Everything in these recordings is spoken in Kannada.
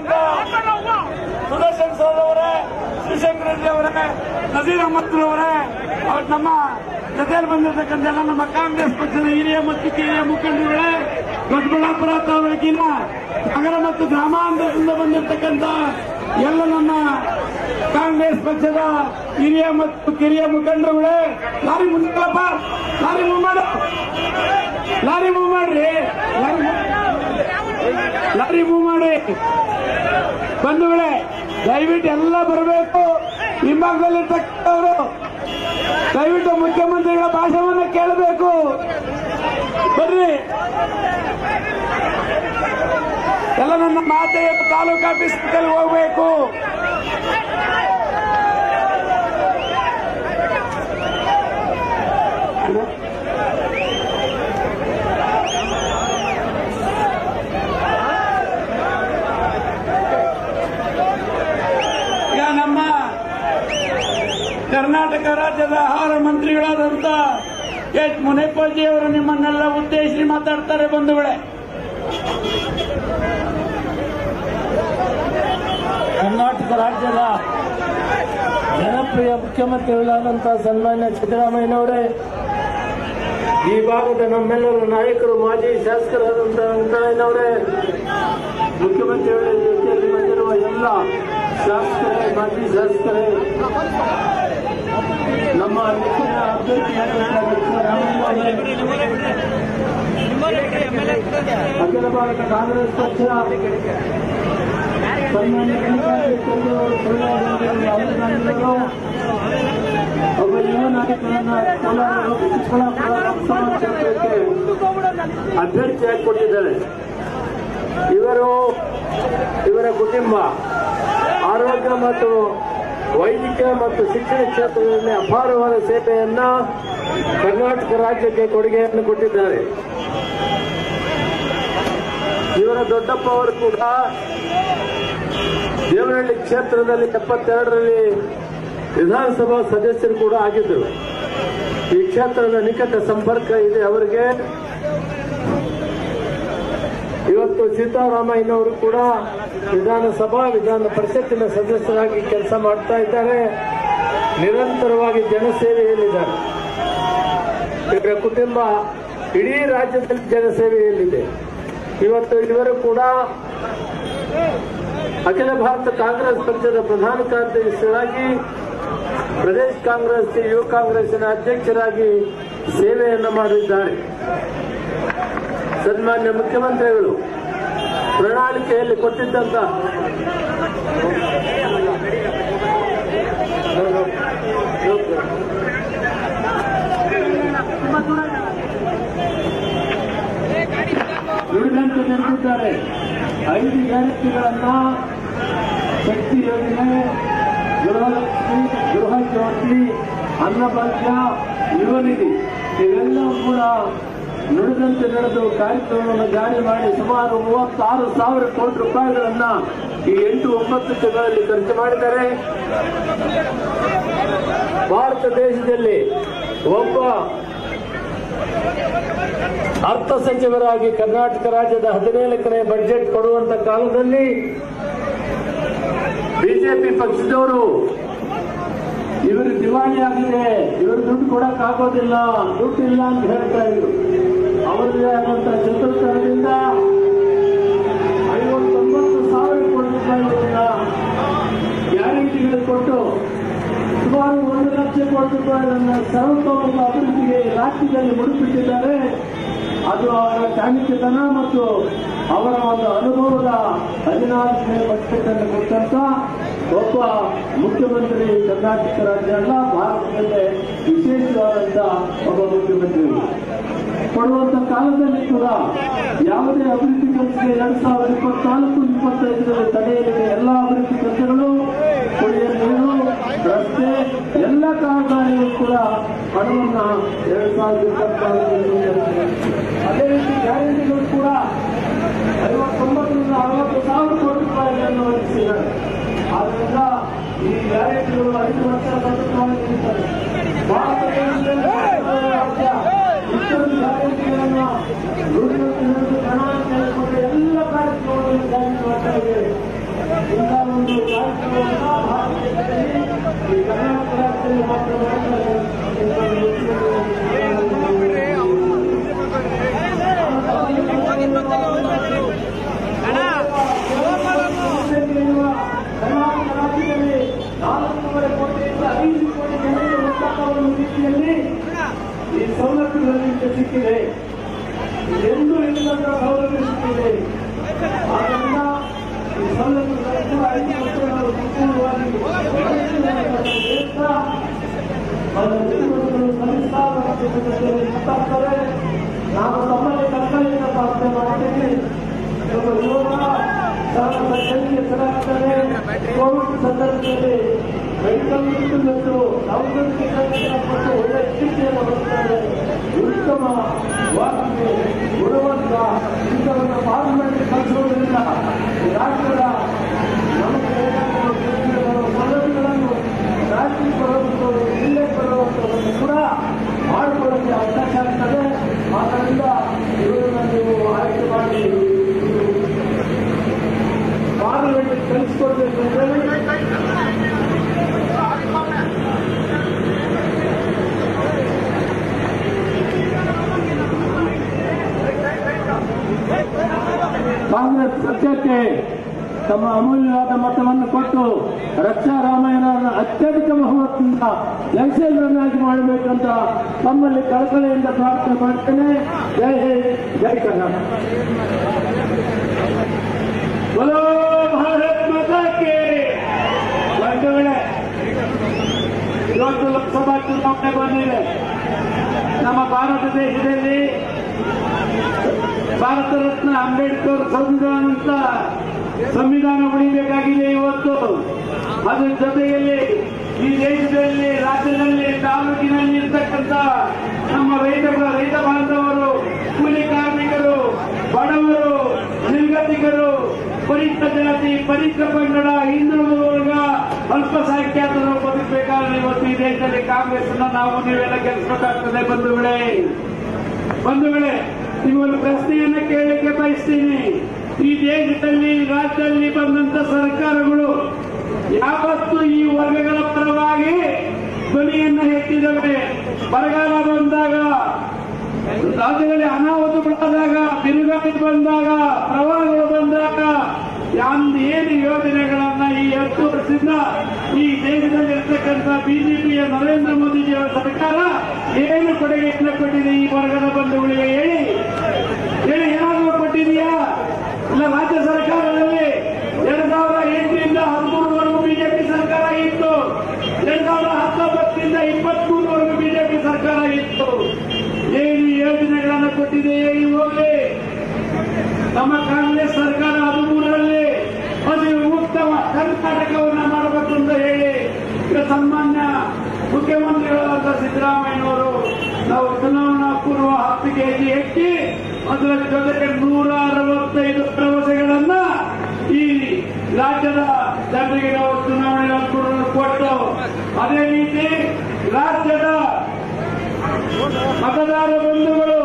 ಬಂದಿರತಕ್ಕಂಥ ಸುದರ್ಶನ್ ಸರ್ ಅವರೇ, ಶಿವಶಂಕರ ರೆಡ್ಡಿ ಅವರೇ, ನಜೀರ್ ಅಹಮದ್ ಅವರೇ, ನಮ್ಮ ಜೊತೆಯಲ್ಲಿ ಬಂದಿರತಕ್ಕಂಥ ಎಲ್ಲ ನಮ್ಮ ಕಾಂಗ್ರೆಸ್ ಪಕ್ಷದ ಹಿರಿಯ ಮತ್ತು ಕಿರಿಯ ಮುಖಂಡರುಗಳೇ, ದೊಡ್ಡಬಳ್ಳಾಪುರ ತಾಲೂಕಿನ ನಗರ ಮತ್ತು ಗ್ರಾಮಾಂತರದಿಂದ ಬಂದಿರತಕ್ಕಂಥ ಎಲ್ಲ ನಮ್ಮ ಕಾಂಗ್ರೆಸ್ ಪಕ್ಷದ ಹಿರಿಯ ಮತ್ತು ಕಿರಿಯ ಮುಖಂಡರುಗಳೇ, ಲಾರಿ ಮುಂದಪ್ಪ, ಲಾರಿ ಮೂವ್ ಮಾಡು, ಲಾರಿ ಮೂವ್ ಮಾಡ್ರಿ, ಲಾರಿ ಮೂವ್ ಮಾಡಿ. ಬಂಧುಗಳೇ, ದಯವಿಟ್ಟು ಎಲ್ಲ ಬರಬೇಕು. ಹಿಂಭಾಗದಲ್ಲಿರ್ತಕ್ಕಂಥವರು ದಯವಿಟ್ಟು ಮುಖ್ಯಮಂತ್ರಿಗಳ ಭಾಷಣವನ್ನು ಕೇಳಬೇಕು. ಬರ್ರಿ ಎಲ್ಲ ನನ್ನ ಮಾತೆಯ ತಾಲೂಕು ಆಫೀಸ್ಗೆ ಹೋಗಬೇಕು. ಈಗ ನಮ್ಮ ಕರ್ನಾಟಕ ರಾಜ್ಯದ ಆಹಾರ ಮಂತ್ರಿಗಳಾದಂತ ಎಚ್ ಮುನೇಪಾಜಿ ಅವರು ನಿಮ್ಮನ್ನೆಲ್ಲ ಉದ್ದೇಶಿಸಿ ಮಾತಾಡ್ತಾರೆ. ಬಂಧುಗಳೇ, ಕರ್ನಾಟಕ ರಾಜ್ಯದ ಜನಪ್ರಿಯ ಮುಖ್ಯಮಂತ್ರಿಗಳಾದಂತಹ ಸನ್ಮಾನ್ಯ ಸಿದ್ದರಾಮಯ್ಯನವರೇ, ಈ ಭಾಗದ ನಮ್ಮೆಲ್ಲರ ನಾಯಕರು, ಮಾಜಿ ಶಾಸಕರಾದಂತಹ ವೆಂಕಟಯ್ಯನವರೇ, ಮುಖ್ಯಮಂತ್ರಿಗಳ ಜೊತೆಯಲ್ಲಿ ಬಂದಿರುವ ಎಲ್ಲ ಶಾಸಕರೇ, ಮಾಜಿ ಶಾಸಕರೇ, ನಮ್ಮ ನೆಚ್ಚಿನ ಅಭ್ಯರ್ಥಿಯಾದಂತಹ ರಾಮಯ್ಯ, ಅಖಿಲ ಭಾರತ ಕಾಂಗ್ರೆಸ್ ಪಕ್ಷ ಸನ್ಮಾನ್ಯ ಒಬ್ಬ ಯುವ ನಾಯಕರನ್ನ ಚಿಕ್ಕಬಳ್ಳಾಪುರ ಲೋಕಸಭಾ ಕ್ಷೇತ್ರಕ್ಕೆ ಅಭ್ಯರ್ಥಿಯಾಗಿ ಕೊಟ್ಟಿದ್ದಾರೆ. ಇವರ ಕುಟುಂಬ ಆರೋಗ್ಯ ಮತ್ತು ವೈದ್ಯಕೀಯ ಮತ್ತು ಶಿಕ್ಷಣ ಕ್ಷೇತ್ರದಲ್ಲಿ ಅಪಾರವಾದ ಸೇವೆಯನ್ನ ಕರ್ನಾಟಕ ರಾಜ್ಯಕ್ಕೆ ಕೊಡುಗೆಯನ್ನು ಕೊಟ್ಟಿದ್ದಾರೆ. ಇವರ ದೊಡ್ಡಪ್ಪ ಅವರು ಕೂಡ ದೇವನಹಳ್ಳಿ ಕ್ಷೇತ್ರದಲ್ಲಿ 72ರಲ್ಲಿ ವಿಧಾನಸಭಾ ಸದಸ್ಯರು ಕೂಡ ಆಗಿದ್ದರು. ಈ ಕ್ಷೇತ್ರದ ನಿಕಟ ಸಂಪರ್ಕ ಇದೆ ಅವರಿಗೆ. ಇವತ್ತು ಸಿದ್ದರಾಮಯ್ಯನವರು ಕೂಡ ವಿಧಾನ ಪರಿಷತ್ತಿನ ಸದಸ್ಯರಾಗಿ ಕೆಲಸ ಮಾಡ್ತಾ ಇದ್ದಾರೆ. ನಿರಂತರವಾಗಿ ಜನಸೇವೆಯಲ್ಲಿದ್ದಾರೆ. ಇವರ ಕುಟುಂಬ ಇಡೀ ರಾಜ್ಯದಲ್ಲಿ ಜನಸೇವೆಯಲ್ಲಿದೆ. ಇವತ್ತು ಇವರು ಕೂಡ ಅಖಿಲ ಭಾರತ ಕಾಂಗ್ರೆಸ್ ಪಕ್ಷದ ಪ್ರಧಾನ ಕಾರ್ಯದರ್ಶಿಯಾಗಿ, ಪ್ರದೇಶ ಕಾಂಗ್ರೆಸ್ ಯುವ ಕಾಂಗ್ರೆಸ್ಸಿನ ಅಧ್ಯಕ್ಷರಾಗಿ ಸೇವೆಯನ್ನು ಮಾಡಿದ್ದಾರೆ. ಸನ್ಮಾನ್ಯ ಮುಖ್ಯಮಂತ್ರಿಗಳು ಪ್ರಣಾಳಿಕೆಯಲ್ಲಿ ಕೊಟ್ಟಿದ್ದಂತ ನುಡಿದಂತೆ ನಡೆದಿದ್ದಾರೆ. 5 ಗ್ಯಾರಂಟಿಗಳನ್ನ ಶಕ್ತಿ ಯೋಜನೆ, ಗೃಹಲಕ್ಷ್ಮಿ, ಗೃಹ ಜ್ಯೋತಿ, ಅನ್ನಭಾಗ್ಯ, ಯುವ ನಿಧಿ ಇವೆಲ್ಲವೂ ಕೂಡ ನುಡಿದಂತೆ ನಡೆದು ಕಾರ್ಯಕ್ರಮವನ್ನು ಜಾರಿ ಮಾಡಿ ಸುಮಾರು 36,000 ಕೋಟಿ ರೂಪಾಯಿಗಳನ್ನ ಈ 8-9 ತಿಂಗಳಲ್ಲಿ ಖರ್ಚು ಮಾಡಿದ್ದಾರೆ. ಭಾರತ ದೇಶದಲ್ಲಿ ಒಬ್ಬ ಅರ್ಥ ಸಚಿವರಾಗಿ ಕರ್ನಾಟಕ ರಾಜ್ಯದ 17ನೇ ಬಜೆಟ್ ಕೊಡುವಂತ ಕಾಲದಲ್ಲಿ ಬಿಜೆಪಿ ಪಕ್ಷದವರು ಇವರು ದಿವಾಳಿ ಆಗಿದೆ, ಇವರು ದುಡ್ಡು ಕೊಡಕ್ಕಾಗೋದಿಲ್ಲ, ದುಡ್ಡು ಇಲ್ಲ ಅಂತ ಹೇಳ್ತಾ ಇದ್ರು. ಅವರಿಗೆ ಆದಂತಹ ಚತುರ್ಥರದಿಂದ 59,000 ಕೋಟಿ ರೂಪಾಯಿಗಳನ್ನ ಗ್ಯಾರಂಟಿಗಳು ಕೊಟ್ಟು ಸುಮಾರು 1 ಲಕ್ಷ ಕೋಟಿ ರೂಪಾಯಿಗಳನ್ನು ಸರ್ವತೋಮುಖ ಅಭಿವೃದ್ಧಿಗೆ ರಾಜ್ಯದಲ್ಲಿ ಮುಡಿಪಿಟ್ಟಿದ್ದಾರೆ. ಅದು ಅವರ ಚಾಣಕ್ಯತನ ಮತ್ತು ಅವರ ಒಂದು ಅನುಭವದ 14ನೇ ಬಜೆಟ್ ಅನ್ನು ಕೊಟ್ಟಂತ ಒಬ್ಬ ಮುಖ್ಯಮಂತ್ರಿ ಕರ್ನಾಟಕ ರಾಜ್ಯ ಅಲ್ಲ, ಭಾರತದಲ್ಲೇ ವಿಶೇಷವಾದಂತ ಒಬ್ಬ ಮುಖ್ಯಮಂತ್ರಿ. ಕೊಡುವಂತ ಕಾಲದಲ್ಲಿ ಕೂಡ ಯಾವುದೇ ಅಭಿವೃದ್ಧಿ ಕೆಲಸಕ್ಕೆ 2024-25ರಲ್ಲಿ ತಡೆಯಲಿದೆ ಎಲ್ಲ ಅಭಿವೃದ್ಧಿ ಕೆಲಸಗಳು, ಕುಡಿಯುವ ನೀರು, ರಸ್ತೆ ಎಲ್ಲ ಕಾಮಗಾರಿಗಳು ಕೂಡ ಹಣವನ್ನ 2024 ಅದೇ ರೀತಿ ಗ್ಯಾರಂಟಿಗಳು ಕೂಡ 59ರಿಂದ 60,000 ಕೋಟಿ ರೂಪಾಯಿಗಳನ್ನು ಒದಗಿಸಿದ್ದಾರೆ. ಆದ್ದರಿಂದ ಈ ಗ್ಯಾರಂಟಿಗಳು 5 ವರ್ಷ ಸತತವಾಗಿ ನಿಂತವೆ. ಭಾರತ ದೇಶದಲ್ಲಿ ರಾಜ್ಯ ಇಷ್ಟೊಂದು ಗ್ಯಾರಂಟಿಗಳನ್ನು ನುಡಿದಂತೆ ಪ್ರಣಾಳಿಕೆ ಕೊಟ್ಟು ಎಲ್ಲ ಕಾರ್ಯಕ್ರಮಗಳನ್ನು ಜಾರಿ ಮಾಡ್ತಾ ಇದೆ. ಒಂದು ಕಾರ್ಯಕ್ರಮವನ್ನು ಭಾರತೀಯ ಜನತೆಯಲ್ಲಿ ಈ ಕರ್ನಾಟಕ ರಾಜ್ಯದಲ್ಲಿ ಮಾತ್ರ ಮಾಡ್ತಾರೆ. ಕರ್ನಾಟಕ ರಾಜ್ಯದಲ್ಲಿ 4.5 ಕೋಟಿಯಿಂದ 5 ಕೋಟಿ ಜನರಿಗೆ ಉತ್ಸಾಹವನ್ನು ರೀತಿಯಲ್ಲಿ ಈ ಸವಲತ್ತುಗಳಲ್ಲಿ ಸಿಕ್ಕಿದೆ. ಎಂದು ಇಲ್ಲದ ಸೌಲಭ್ಯ ಸಿಕ್ಕಿದೆ. ಆದ್ದರಿಂದ ಈ ಸವಲತ್ತುಗಳನ್ನು 5 ವರ್ಷಗಳು ಸಂಪೂರ್ಣವಾಗಿ ಸಲ್ಲಿಸ್ತಾರೆ. ನಾವು ತಮ್ಮಲ್ಲಿ ಕರ್ತವ್ಯದ ಪ್ರಾರ್ಥನೆ ಮಾಡ್ತೇವೆ. ಯೋಗ ಚೆನ್ನಾಗ್ತದೆ. ಕೋವಿಡ್ ಸಂದರ್ಭದಲ್ಲಿ ಮೆಡಿಕಲ್ ಮತ್ತು ಮತ್ತು ಒಳ್ಳೆ ಚಿಕಿತ್ಸೆಯನ್ನು ಬರುತ್ತಾರೆ. ಉತ್ತಮವಾಗಿ ಗುಣವಂತ ಇಂಥವನ್ನು ಪಾರ್ಲಿಮೆಂಟ್ ಕಲಿಸುವುದರಿಂದ ರಾಜ್ಯದ ನಮಗೆ ಸೌಲಭ್ಯಗಳನ್ನು ರಾಜ್ಯಕ್ಕೆ ಬರುವಂಥದ್ದು ಜಿಲ್ಲೆಗೆ ಬರುವಂಥದ್ದನ್ನು ಕೂಡ ಮಾಡಿಕೊಳ್ಳಕ್ಕೆ ಅವಕಾಶ ಆಗ್ತದೆ. ಆದ್ದರಿಂದ ಇವರನ್ನು ನೀವು ಆಯ್ಕೆ ಮಾಡಿ ಪಾರ್ಲಿಮೆಂಟ್ ಕಲಿಸಿಕೊಡ್ಬೇಕು ಅಂತ ಹೇಳಿ ಕಾಂಗ್ರೆಸ್ ಪಕ್ಷಕ್ಕೆ ತಮ್ಮ ಅಮೂಲ್ಯವಾದ ಮತವನ್ನು ಕೊಟ್ಟು ರಕ್ಷಾ ರಾಮಯ್ಯನವರನ್ನು ಅತ್ಯಧಿಕ ಬಹುಮತದಿಂದ ಜಯಶೀಲರನ್ನಾಗಿ ಮಾಡಬೇಕಂತ ತಮ್ಮಲ್ಲಿ ಕಳಕಳಿಯಿಂದ ಪ್ರಾರ್ಥನೆ ಮಾಡ್ತೇನೆ. ಜೈ ಹಿಂದ್, ಜೈ ಕರ್ನಾಟಕ. बोलो भारत माता के. ಬಂಧುಗಳೇ, ಇವತ್ತು ಲೋಕಸಭಾ ಚುನಾವಣೆ ಬಂದಿದೆ. ನಮ್ಮ ಭಾರತ ದೇಶದಲ್ಲಿ ಭಾರತ ರತ್ನ ಅಂಬೇಡ್ಕರ್ ಸಂವಿಧಾನ ಉಳಿಬೇಕಾಗಿದೆ ಇವತ್ತು. ಅದರ ಜೊತೆಯಲ್ಲಿ ಈ ದೇಶದಲ್ಲಿ, ರಾಜ್ಯದಲ್ಲಿ, ತಾಲೂಕಿನಲ್ಲಿ ಇರ್ತಕ್ಕಂಥ ನಮ್ಮ ರೈತ ಬಾಂಧವರು, ಕೂಲಿ ಕಾರ್ಮಿಕರು, ಬಡವರು, ನಿರ್ಗತಿಕರು, ಪರಿಷ್ಠ ಜಾತಿ, ಪರಿಷ್ಠ ಪಂಗಡ, ಹಿಂದುಳಿದ ವರ್ಗ, ಅಲ್ಪಸಂಖ್ಯಾತರು ಬದುಕಬೇಕಾದ್ರೆ ಇವತ್ತು ಈ ದೇಶದಲ್ಲಿ ಕಾಂಗ್ರೆಸ್ ನಾವು ನೀವೆಲ್ಲ ಗೆಲ್ಲಿಸಬೇಕಾಗ್ತದೆ. ಬಂಧುಗಳೇ, ನಿಮ್ಮೊಂದು ಪ್ರಶ್ನೆಯನ್ನು ಕೇಳಲಿಕ್ಕೆ ಬಯಸ್ತೀನಿ. ಈ ದೇಶದಲ್ಲಿ, ರಾಜ್ಯದಲ್ಲಿ ಬಂದಂತ ಸರ್ಕಾರಗಳು ಯಾವತ್ತು ಈ ವರ್ಗಗಳ ಪರವಾಗಿ ಧ್ವನಿಯನ್ನು ಎತ್ತಿದವೆ. ಬರಗಾಲ ಬಂದಾಗ, ರಾಜ್ಯದಲ್ಲಿ ಅನಾಹುತಗಳಾದಾಗ, ಬಿರುಗಾಳಿ ಬಂದಾಗ, ಪ್ರವಾಹಗಳು ಬಂದಾಗ ಏನು ಯೋಜನೆಗಳನ್ನ ಈ 10 ವರ್ಷದಿಂದ ಈ ದೇಶದಲ್ಲಿರ್ತಕ್ಕಂಥ ಬಿಜೆಪಿಯ ನರೇಂದ್ರ ಮೋದಿಜಿಯವರ ಸರ್ಕಾರ ಏನು ಕೊಡುಗೆಯನ್ನು ಕೊಟ್ಟಿದೆ ಈ ವರ್ಗದ ಬಂಧುಗಳಿಗೆ ಹೇಳಿ ಏನಾದರೂ ಕೊಟ್ಟಿದೆಯಾ? ಇಲ್ಲ ರಾಜ್ಯ ಸರ್ಕಾರದಲ್ಲಿ 2008ರಿಂದ 13ವರೆಗೂ ಬಿಜೆಪಿ ಸರ್ಕಾರ ಇತ್ತು. 2019ರಿಂದ 23ವರೆಗೂ ಬಿಜೆಪಿ ಸರ್ಕಾರ ಇತ್ತು. ಏನು ಯೋಜನೆಗಳನ್ನು ಕೊಟ್ಟಿದೆ ಹೇಳಿ ಹೋಗಲಿ. ನಮ್ಮ ಕಾಂಗ್ರೆಸ್ ಸರ್ಕಾರ 13ರಲ್ಲಿ ಹಸಿವು ಮುಕ್ತ ಕರ್ನಾಟಕವನ್ನು ಮಾಡಬೇಕು ಅಂತ ಹೇಳಿ ಸನ್ಮಾನ್ಯ ಮುಖ್ಯಮಂತ್ರಿಗಳಾದ ಸಿದ್ದರಾಮಯ್ಯನವರು ನಾವು ಚುನಾವಣಾ ಪೂರ್ವ 10 ಕೆಜಿ ಅಕ್ಕಿ, ಅದರ ಜೊತೆಗೆ 165 ಭರವಸೆಗಳನ್ನ ಈ ರಾಜ್ಯದ ಜನರಿಗೆ ನಾವು ಚುನಾವಣೆ ಕೊಟ್ಟು, ಅದೇ ರೀತಿ ರಾಜ್ಯದ ಮತದಾರ ಬಂಧುಗಳು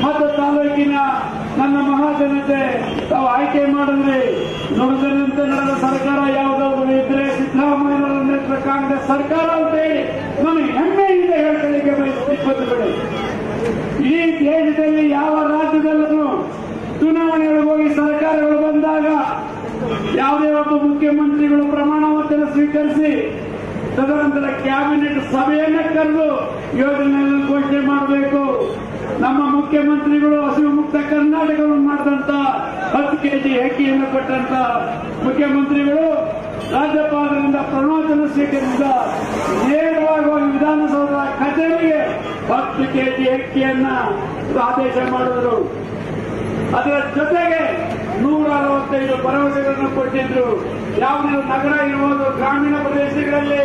ಮತ್ತು ತಾಲೂಕಿನ ನನ್ನ ಮಹಾಜನತೆ ತಾವು ಆಯ್ಕೆ ಮಾಡಿದ್ರೆ ನುಡಿದಂತೆ ನಡೆದ ಸರ್ಕಾರ ಯಾವುದಾದ್ರು ಇದ್ರೆ ಸಿದ್ದರಾಮಯ್ಯನವರ ನೇತೃತ್ವದ ಕಾಂಗ್ರೆಸ್ ಸರ್ಕಾರ ಅಂತ ಹೇಳಿ ನನಗೆ ಹೆಮ್ಮೆಯಿಂದ ಹೇಳಲಿಕ್ಕೆ ಬಯಸುತ್ತೇನೆ. ಈ ದೇಶದಲ್ಲಿ ಯಾವ ರಾಜ್ಯದಲ್ಲೂ ಚುನಾವಣೆಗಳಿಗೆ ಹೋಗಿ ಸರ್ಕಾರಗಳು ಬಂದಾಗ ಯಾವುದೇ ಒಬ್ಬ ಮುಖ್ಯಮಂತ್ರಿಗಳು ಪ್ರಮಾಣ ವಚನ ಸ್ವೀಕರಿಸಿ ತದನಂತರ ಕ್ಯಾಬಿನೆಟ್ ಸಭೆಯನ್ನ ಕರೆದು ಯೋಜನೆಯನ್ನು ಘೋಷಣೆ ಮಾಡಬೇಕು. ನಮ್ಮ ಮುಖ್ಯಮಂತ್ರಿಗಳು ಹಸಿವು ಮುಕ್ತ ಕರ್ನಾಟಕವನ್ನು ಮಾಡಿದಂತ 10 ಕೆಜಿ ಅಕ್ಕಿಯನ್ನು ಕೊಟ್ಟಂತ ಮುಖ್ಯಮಂತ್ರಿಗಳು ರಾಜ್ಯಪಾಲರಿಂದ ಪ್ರಮಾಣ ಸ್ವೀಕರಿಸಿದ ನೇರವಾಗಿ ವಿಧಾನಸೌಧ ಕಚೇರಿಗೆ 10 ಕೆಜಿ ಅಕ್ಕಿಯನ್ನ ಆದೇಶ ಮಾಡಿದರು. ಅದರ ಜೊತೆಗೆ 165 ಭರವಸೆಗಳನ್ನು ಕೊಟ್ಟಿದ್ರು. ಯಾವುದೇ ನಗರ ಇರ್ಬೋದು, ಗ್ರಾಮೀಣ ಪ್ರದೇಶಗಳಲ್ಲಿ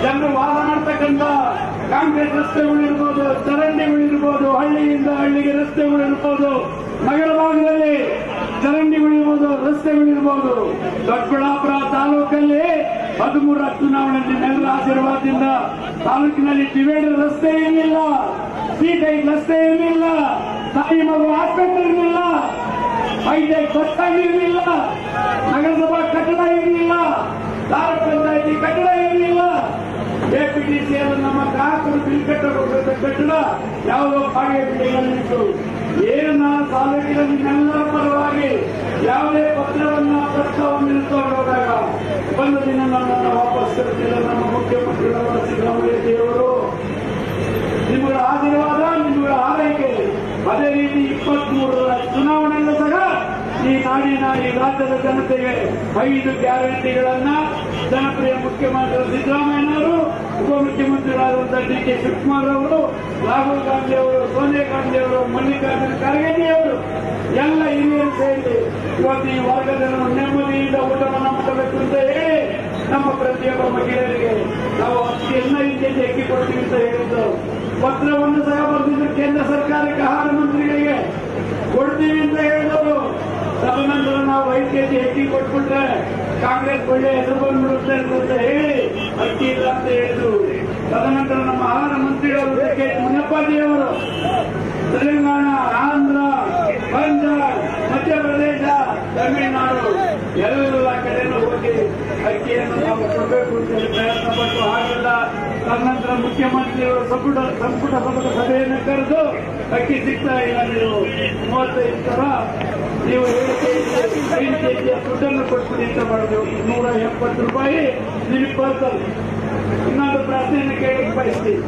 ಜನರು ವಾಸ ಮಾಡ್ತಕ್ಕಂಥ ಕಾಂಕ್ರೀಟ್ ರಸ್ತೆಗಳಿರ್ಬೋದು, ಚರಂಡಿಗಳಿರ್ಬೋದು, ಹಳ್ಳಿಯಿಂದ ಹಳ್ಳಿಗೆ ರಸ್ತೆಗಳಿರ್ಬೋದು, ನಗರ ಭಾಗದಲ್ಲಿ ಚರಂಡಿಗಳಿರ್ಬೋದು, ರಸ್ತೆಗಳಿರ್ಬೋದು. ದೊಡ್ಡಬಳ್ಳಾಪುರ ತಾಲೂಕಲ್ಲಿ 13ರ ಚುನಾವಣೆ ನಿಮ್ಮೆಲ್ಲರ ಆಶೀರ್ವಾದದಿಂದ ತಾಲೂಕಿನಲ್ಲಿ ಡಿವೈಡರ್ ರಸ್ತೆ ಇರಲಿಲ್ಲ, ಸ್ಟ್ರೀಟ್ ಲೈಟ್ ರಸ್ತೆ ಇರಲಿಲ್ಲ, ತಾಯಿ ಮಗು ಆಸ್ಪತ್ರೆ ಇರಲಿಲ್ಲ. ಐದೇ ಕಟ್ಟಡ ಇರಲಿಲ್ಲ, ನಗರಸಭಾ ಕಟ್ಟಡ ಇರಲಿಲ್ಲ, ತಾಲೂಕು ಪಂಚಾಯಿತಿ ಕಟ್ಟಡ ಇರಲಿಲ್ಲ. ಕೆಪಿಟಿಸಿಯಲ್ಲಿ ನಮ್ಮ ಗ್ರಾಹಕರು ಬಿಲ್ ಕಟ್ಟಬೇಕಾದ ಕಟ್ಟಡ ಯಾವುದೋ ಬಾಡಿಗೆ ಬಿಲ್ಡಿಂಗ್ನಲ್ಲಿತ್ತು. ಏನು ನಾನು ತಾಲೂಕಿನ ನಿಮ್ಮೆಲ್ಲರ ಪರವಾಗಿ ಯಾವುದೇ ಪ್ರಸ್ತಾವವನ್ನು ಇಟ್ಕೊಂಡು ಹೋದಾಗ ಒಂದು ದಿನ ನನ್ನನ್ನು ವಾಪಸ್ ಕರೆದಿಲ್ಲ ನಮ್ಮ ಮುಖ್ಯಮಂತ್ರಿಗಳವರ ಸಿದ್ದರಾಮಯ್ಯವರು. ನಿಮ್ಮಗಳ ಆಶೀರ್ವಾದ, ನಿಮ್ಮಗಳ ಆರೈಕೆ, ಅದೇ ರೀತಿ 23ರ ಚುನಾವಣೆಯಲ್ಲೂ ಸಹ ಈ ನಾಡಿನ ಈ ರಾಜ್ಯದ ಜನತೆಗೆ 5 ಗ್ಯಾರಂಟಿಗಳನ್ನ ಜನಪ್ರಿಯ ಮುಖ್ಯಮಂತ್ರಿ ಸಿದ್ದರಾಮಯ್ಯನವರು, ಉಪಮುಖ್ಯಮಂತ್ರಿಗಳಾದಂತಹ ಡಿ ಕೆ ಶಿವಕುಮಾರ್ ಅವರು, ರಾಹುಲ್ ಗಾಂಧಿ ಅವರು, ಸೋನಿಯಾ ಗಾಂಧಿ ಅವರು, ಮಲ್ಲಿಕಾರ್ಜುನ ಖರ್ಗೆ ಅವರು ಎಲ್ಲ ಹಿರಿಯರು ಸೇರಿ ಇವತ್ತು ಈ ವರ್ಗದ ನೆಮ್ಮದಿಯಿಂದ ಊಟವನ್ನು ಮಾಡಬೇಕು ಅಂತ ಹೇಳಿ ನಮ್ಮ ಪ್ರತಿಯೊಬ್ಬ ಮಹಿಳೆಯರಿಗೆ ನಾವು ಅಕ್ಕಿಯನ್ನ ಹಿಂದೆ ಅಕ್ಕಿ ಕೊಡ್ತೀವಿ ಅಂತ ಹೇಳಿದ್ದು. ಪತ್ರವನ್ನು ಸಹ ಬರೆದಿದ್ದು ಕೇಂದ್ರ ಸರ್ಕಾರಕ್ಕೆ, ಆಹಾರ ಮಂತ್ರಿಗಳಿಗೆ ಕೊಡ್ತೀವಿ ಅಂತ ಹೇಳಿದವರು. ತದನಂತರ ನಾವು 5 ಕೆಜಿ ಅಕ್ಕಿ ಕೊಟ್ಬಿಟ್ರೆ ಕಾಂಗ್ರೆಸ್ ಒಳ್ಳೆ ಹೆಸರು ಬಂದ್ಬಿಡುತ್ತೆ ಅಂತ ಹೇಳಿ ಅಕ್ಕಿ ಇಲ್ಲ ಅಂತ ಹೇಳಿದ್ರು. ತದನಂತರ ನಮ್ಮ ಆಹಾರ ಮಂತ್ರಿಗಳು ಕೆ ಮುನಿಯಪ್ಪಾಜಿಯವರು ತೆಲಂಗಾಣ, ಆಂಧ್ರ, ಪಂಜಾಬ್, ಮಧ್ಯಪ್ರದೇಶ, ತಮಿಳುನಾಡು ಎಲ್ಲ ಕಡೆನೂ ಹೋಗಿ ಅಕ್ಕಿಯನ್ನು ನಾವು ಕೊಡಬೇಕು ಅಂತ ಹೇಳಿ ಪ್ರಯತ್ನ ಪಟ್ಟು ಆಗಲ್ಲ. ತದನಂತರ ಮುಖ್ಯಮಂತ್ರಿಗಳು ಸಂಪುಟ ಸಭೆಯನ್ನು ಕರೆದು ಅಕ್ಕಿ ಸಿಗ್ತಾ ಇಲ್ಲ, ನೀವು 35 ತರ ನೀವು 5 ಕೆಜಿಯ ದುಡ್ಡನ್ನು ಕೊಟ್ಬಿಡಿ ಅಂತ ಮಾಡಬೇಕು. 170 ರೂಪಾಯಿ ನಿಮಗೆ ಬರ್ತದೆ. ಇನ್ನೊಂದು ಪ್ರಶ್ನೆಯನ್ನು ಕೇಳಕ್ಕೆ ಬಯಸ್ತೀವಿ.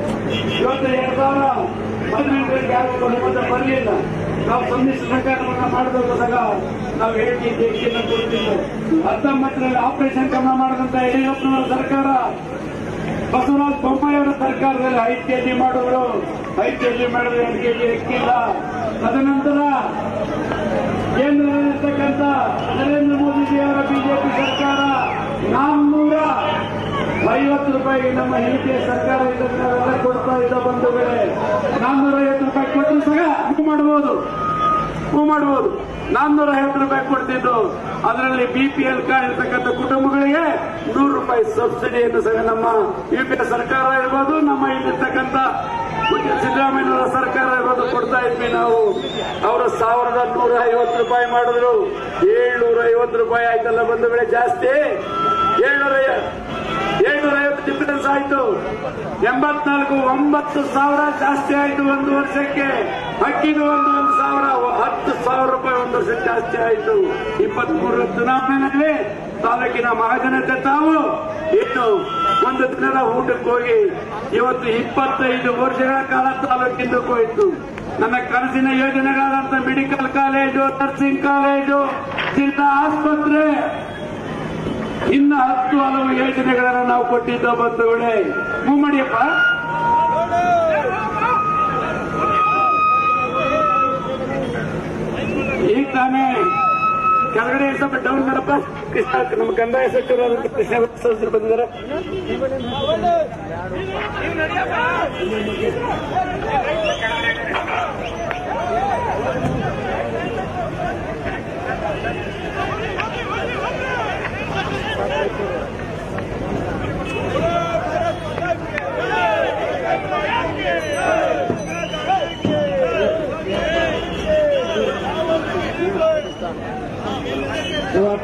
ಇವತ್ತು 2018ರಲ್ಲಿ ಯಾರು ಬಹುಮತ ಬರಲಿಲ್ಲ. ನಾವು ಸಮ್ಮಿಶ್ರ ಸರ್ಕಾರವನ್ನು ಮಾಡಬೇಕಾದಾಗ ನಾವು 7 ಕೆಜಿ ಅಕ್ಕಿಯನ್ನು ಕೊಡ್ತಿದ್ದೆವು. 19ರಲ್ಲಿ ಆಪರೇಷನ್ ಕಮಲ ಮಾಡಿದಂತ ಯಡಿಯೂರಪ್ಪನವರ ಸರ್ಕಾರ, ಬಸವರಾಜ ಬೊಮ್ಮಾಯಿಯವರ ಸರ್ಕಾರದಲ್ಲಿ 5 ಕೆಜಿ ಮಾಡಿದ್ರು. 5 ಕೆಜಿ ಮಾಡಿದ್ರೆ 2 ಕೆಜಿ ಅಕ್ಕಿಲ್ಲ. ತದನಂತರ ಕೇಂದ್ರದಲ್ಲಿರ್ತಕ್ಕಂಥ ನರೇಂದ್ರ ಮೋದಿಜಿಯವರ ಬಿಜೆಪಿ ಸರ್ಕಾರ 450 ರೂಪಾಯಿಗೆ ನಮ್ಮ ಹಿಂದೆ ಸರ್ಕಾರ ಇದನ್ನೆಲ್ಲ ಕೊಡ್ತಾ ಇದ್ದ ಬಂಧುಗಳೇ. 450 ರೂಪಾಯಿ ಕೊಟ್ಟರು ಸಹ ಹೂ ಮಾಡಬಹುದು. 450 ರೂಪಾಯಿ ಕೊಡ್ತಿದ್ದು. ಅದರಲ್ಲಿ ಬಿಪಿಎಲ್ ಕಾರ್ಡ್ ಇರ್ತಕ್ಕಂಥ ಕುಟುಂಬಗಳಿಗೆ 100 ರೂಪಾಯಿ ಸಬ್ಸಿಡಿಯನ್ನು ಸಹ ನಮ್ಮ ಯುಪಿಎ ಸರ್ಕಾರ ಇರ್ಬೋದು, ನಮ್ಮ ಇಲ್ಲಿರ್ತಕ್ಕಂಥ ಸಿದ್ದರಾಮಯ್ಯನವರ ಸರ್ಕಾರ ಇರ್ಬೋದು ಕೊಡ್ತಾ ಇದ್ವಿ ನಾವು. ಅವರು 1150 ರೂಪಾಯಿ ಮಾಡಿದ್ರು. 750 ರೂಪಾಯಿ ಆಯ್ತಲ್ಲ ಬಂಧುಗಳೇ, ಜಾಸ್ತಿ 750 ಡಿಫರೆನ್ಸ್ ಆಯ್ತು. 84 9,000 ಜಾಸ್ತಿ ಆಯ್ತು ಒಂದು ವರ್ಷಕ್ಕೆ. ಅಕ್ಕಿದು 1,000 ರೂಪಾಯಿ ಒಂದು ವರ್ಷಕ್ಕೆ ಜಾಸ್ತಿ ಆಯ್ತು. 23ರ ಚುನಾವಣೆಯಲ್ಲಿ ತಾಲೂಕಿನ ಮಹಾಜನತೆ ತಾವು ಏನು ಒಂದು ದಿನದ ಊಟಕ್ಕೆ ಹೋಗಿ ಇವತ್ತು 25 ವರ್ಷಗಳ ಕಾಲ ತಾಲೂಕಿಂದ ಹೋಯಿತು. ನನ್ನ ಕನಸಿನ ಯೋಜನೆಗಳಾದಂಥ ಮೆಡಿಕಲ್ ಕಾಲೇಜು, ನರ್ಸಿಂಗ್ ಕಾಲೇಜು, ಜಿಲ್ಲಾ ಆಸ್ಪತ್ರೆ, ಇನ್ನು 10 ಹಲವು ಯೋಜನೆಗಳನ್ನು ನಾವು ಕೊಟ್ಟಿದ್ದ ಬಂಧುಗಳೇ. ಮೂಮಡಿಯಪ್ಪ ಈಗ ತಾನೇ ಕೆಳಗಡೆ ಸ್ವಲ್ಪ ಡೌನ್ ಮಾಡಪ್ಪ. ಕೃಷ್ಣ ನಮ್ಮ ಕಂದಾಯ ಸಚಿವರಾದಂಥ ಕೃಷ್ಣ ಸದಸ್ಯರು ಬಂದಿದ್ದಾರೆ.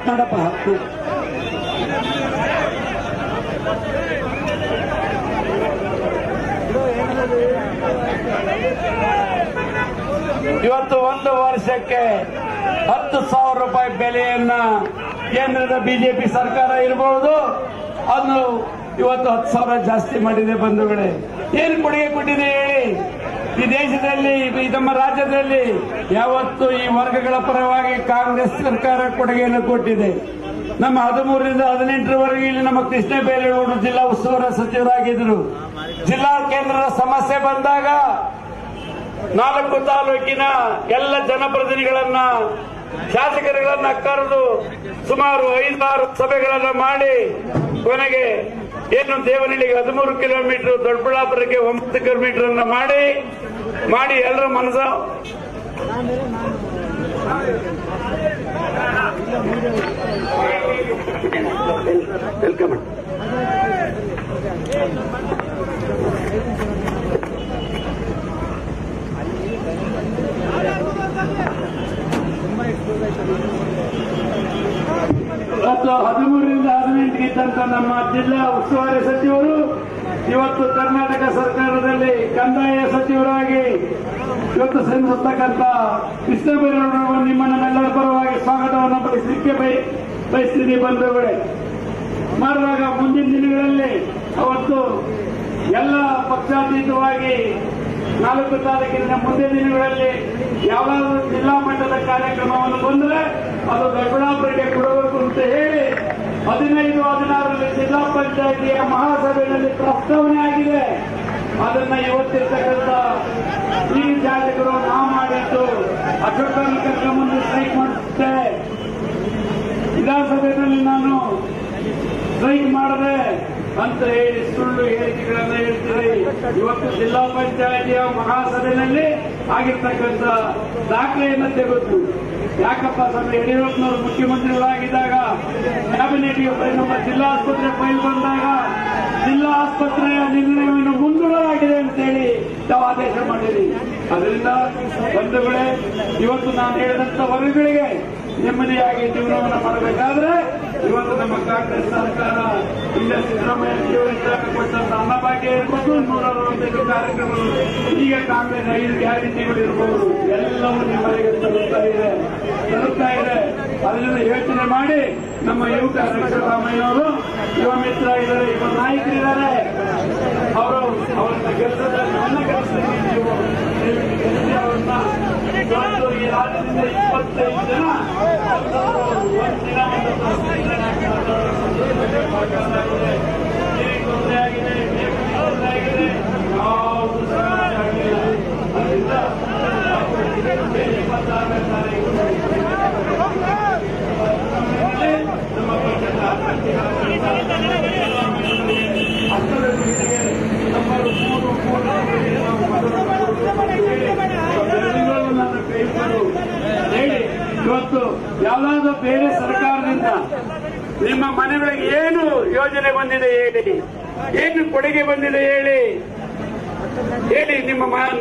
ಮಾಡಪ್ಪ ಹಕ್ಕು. ಇವತ್ತು ಒಂದು ವರ್ಷಕ್ಕೆ 10,000 ರೂಪಾಯಿ ಬೆಲೆಯನ್ನ ಕೇಂದ್ರದ ಬಿಜೆಪಿ ಸರ್ಕಾರ ಇರಬಹುದು, ಅದು ಇವತ್ತು 10,000 ಜಾಸ್ತಿ ಮಾಡಿದೆ ಬಂಧುಗಳೇ. ಏನು ಕೊಡುಗೆ ಕೊಟ್ಟಿದೆ ಹೇಳಿ? ಈ ದೇಶದಲ್ಲಿ, ನಮ್ಮ ರಾಜ್ಯದಲ್ಲಿ ಯಾವತ್ತು ಈ ವರ್ಗಗಳ ಪರವಾಗಿ ಕಾಂಗ್ರೆಸ್ ಸರ್ಕಾರ ಕೊಡುಗೆಯನ್ನು ಕೊಟ್ಟಿದೆ. ನಮ್ಮ 13ರಿಂದ 18ರವರೆಗೆ ಇಲ್ಲಿ ನಮ್ಮ ಕೃಷ್ಣ ಬೈರೇಗೌಡರು ಜಿಲ್ಲಾ ಉಸ್ತುವಾರಿ ಸಚಿವರಾಗಿದ್ದರು. ಜಿಲ್ಲಾ ಕೇಂದ್ರದ ಸಮಸ್ಯೆ ಬಂದಾಗ 4 ತಾಲೂಕಿನ ಎಲ್ಲ ಜನಪ್ರತಿನಿಧಿಗಳನ್ನ, ಶಾಸಕರುಗಳನ್ನ ಕರೆದು ಸುಮಾರು 5-6 ಸಭೆಗಳನ್ನು ಮಾಡಿ ಕೊನೆಗೆ ಏನು ದೇವನಹಳ್ಳಿಗೆ 13 ಕಿಲೋಮೀಟರ್, ದೊಡ್ಡಬಳ್ಳಾಪುರಕ್ಕೆ 9 ಕಿಲೋಮೀಟರ್ ಅನ್ನ ಮಾಡಿ ಎಲ್ಲರ ಮನಸ್ಸ ವೆಲ್ಕಮ್. ಮತ್ತು 13ರಿಂದ 18 ಇದ್ದಂತ ನಮ್ಮ ಜಿಲ್ಲಾ ಉಸ್ತುವಾರಿ ಸಚಿವರು ಇವತ್ತು ಕರ್ನಾಟಕ ಸರ್ಕಾರದಲ್ಲಿ ಕಂದಾಯ ಸಚಿವರಾಗಿ ಇವತ್ತು ಸಲ್ಲಿಸತಕ್ಕಂಥ ಕೃಷ್ಣ ಬೈರೇಗೌಡರು ನಿಮ್ಮನ್ನೆಲ್ಲರ ಪರವಾಗಿ ಸ್ವಾಗತವನ್ನು ಬಯಸಲಿಕ್ಕೆ ಬಯಸ್ತೀನಿ ಬಂಧುಗಳೇ. ಮಾಡುವಾಗ ಮುಂದಿನ ದಿನಗಳಲ್ಲಿ ಅವತ್ತು ಎಲ್ಲ ಪಕ್ಷಾತೀತವಾಗಿ 4 ತಾರೀಕಿನ ಮುಂದಿನ ದಿನಗಳಲ್ಲಿ ಯಾವಾಗಲೂ ಜಿಲ್ಲಾ ಮಟ್ಟದ ಕಾರ್ಯಕ್ರಮವನ್ನು ಬಂದರೆ ಅದು ದೊಡ್ಡಬಳ್ಳಾಪುರಕ್ಕೆ ಕೊಡಬೇಕು ಅಂತ ಹೇಳಿ 15-16ರಲ್ಲಿ ಜಿಲ್ಲಾ ಪಂಚಾಯಿತಿಯ ಮಹಾಸಭೆಯಲ್ಲಿ ಪ್ರಸ್ತಾವನೆ ಆಗಿದೆ. ಅದನ್ನ ಇವತ್ತಿರ್ತಕ್ಕಂಥ ಈ ಶಾಸಕರು ನಾವು ಮಾಡಿದ್ದು ಅಶೋಕನ ಕರ್ಕೊಂಡ್ಬಂದು ಸ್ಟ್ರೈಕ್ ಮಾಡುತ್ತೆ. ವಿಧಾನಸಭೆಯಲ್ಲಿ ನಾನು ಸ್ಟ್ರೈಕ್ ಮಾಡದೆ ಅಂತ ಹೇಳಿ ಸುಳ್ಳು ಹೇಳಿಕೆಗಳನ್ನ ಹೇಳ್ತೀರಿ. ಇವತ್ತು ಜಿಲ್ಲಾ ಪಂಚಾಯಿತಿಯ ಮಹಾಸಭೆಯಲ್ಲಿ ಆಗಿರ್ತಕ್ಕಂಥ ದಾಖಲೆಯನ್ನು ತೆಗೆದು ಯಾಕಪ್ಪ ಸ್ವಾಮಿ ಯಡಿಯೂರಪ್ಪನವರು ಮುಖ್ಯಮಂತ್ರಿಗಳಾಗಿದ್ದಾಗ ಕ್ಯಾಬಿನೆಟ್ಗೆ ನಮ್ಮ ಜಿಲ್ಲಾ ಆಸ್ಪತ್ರೆ ಫೈಲ್ ಬಂದಾಗ ಜಿಲ್ಲಾ ಆಸ್ಪತ್ರೆಯ ನಿರ್ಣಯವನ್ನು ಮುಂದೂಡಲಾಗಿದೆ ಅಂತೇಳಿ ನಾವು ಆದೇಶ ಮಾಡಿರಿ. ಅದರಿಂದ ಬಂಧುಗಳೇ, ಇವತ್ತು ನಾನು ಹೇಳಿದಂತ ವರ್ಗಗಳಿಗೆ ನೆಮ್ಮದಿಯಾಗಿ ಜೀವನವನ್ನು ಮಾಡಬೇಕಾದ್ರೆ ಇವತ್ತು ನಮ್ಮ ಕಾಂಗ್ರೆಸ್ ಸರ್ಕಾರ ಇಲ್ಲ ಸಿದ್ದರಾಮಯ್ಯ ಕೊಟ್ಟಂತ ಅನ್ನಭಾಗ್ಯ ಇರ್ಬೋದು, 165 ಕಾರ್ಯಕ್ರಮಗಳು, ಈಗ ಕಾಂಗ್ರೆಸ್ 5 ಗ್ಯಾರಂಟಿಗಳು ಇರ್ಬೋದು, ಎಲ್ಲವೂ ನಿಮ್ಮವರಿಗೆ ತಲುಪ್ತಾ ಇದೆ. ಅದರಿಂದ ಯೋಚನೆ ಮಾಡಿ ನಮ್ಮ ಯುವಕ ಸಿದ್ದರಾಮಯ್ಯವರು ಯುವ ಮಿತ್ರ ಇದ್ದಾರೆ, ಯುವ ನಾಯಕರಿದ್ದಾರೆ. ಅವರು ಅವರ ಕೆಲಸದ ನನ್ನ ಕೆಲಸದಲ್ಲಿ ನೀವು ಅವರನ್ನ ಈ ರಾಜ್ಯದಿಂದ 25 ಜನ ಒಂದಿನ ತೊಂದರೆ ಆಗಿದೆ, ಯಾವುದು ಆಗಿಲ್ಲ. ಅದರಿಂದ 26ನೇ ತಾರೀಕು ನಮ್ಮ ಪಕ್ಷದ ಹೇಳಿ ಇವತ್ತು ಯಾವ್ದಾದ್ರು ಬೇರೆ ಸರ್ಕಾರದಿಂದ ನಿಮ್ಮ ಮನೆಗಳಿಗೆ ಏನು ಯೋಜನೆ ಬಂದಿದೆ ಹೇಳಿ, ಏನು ಕೊಡುಗೆ ಬಂದಿದೆ ಹೇಳಿ.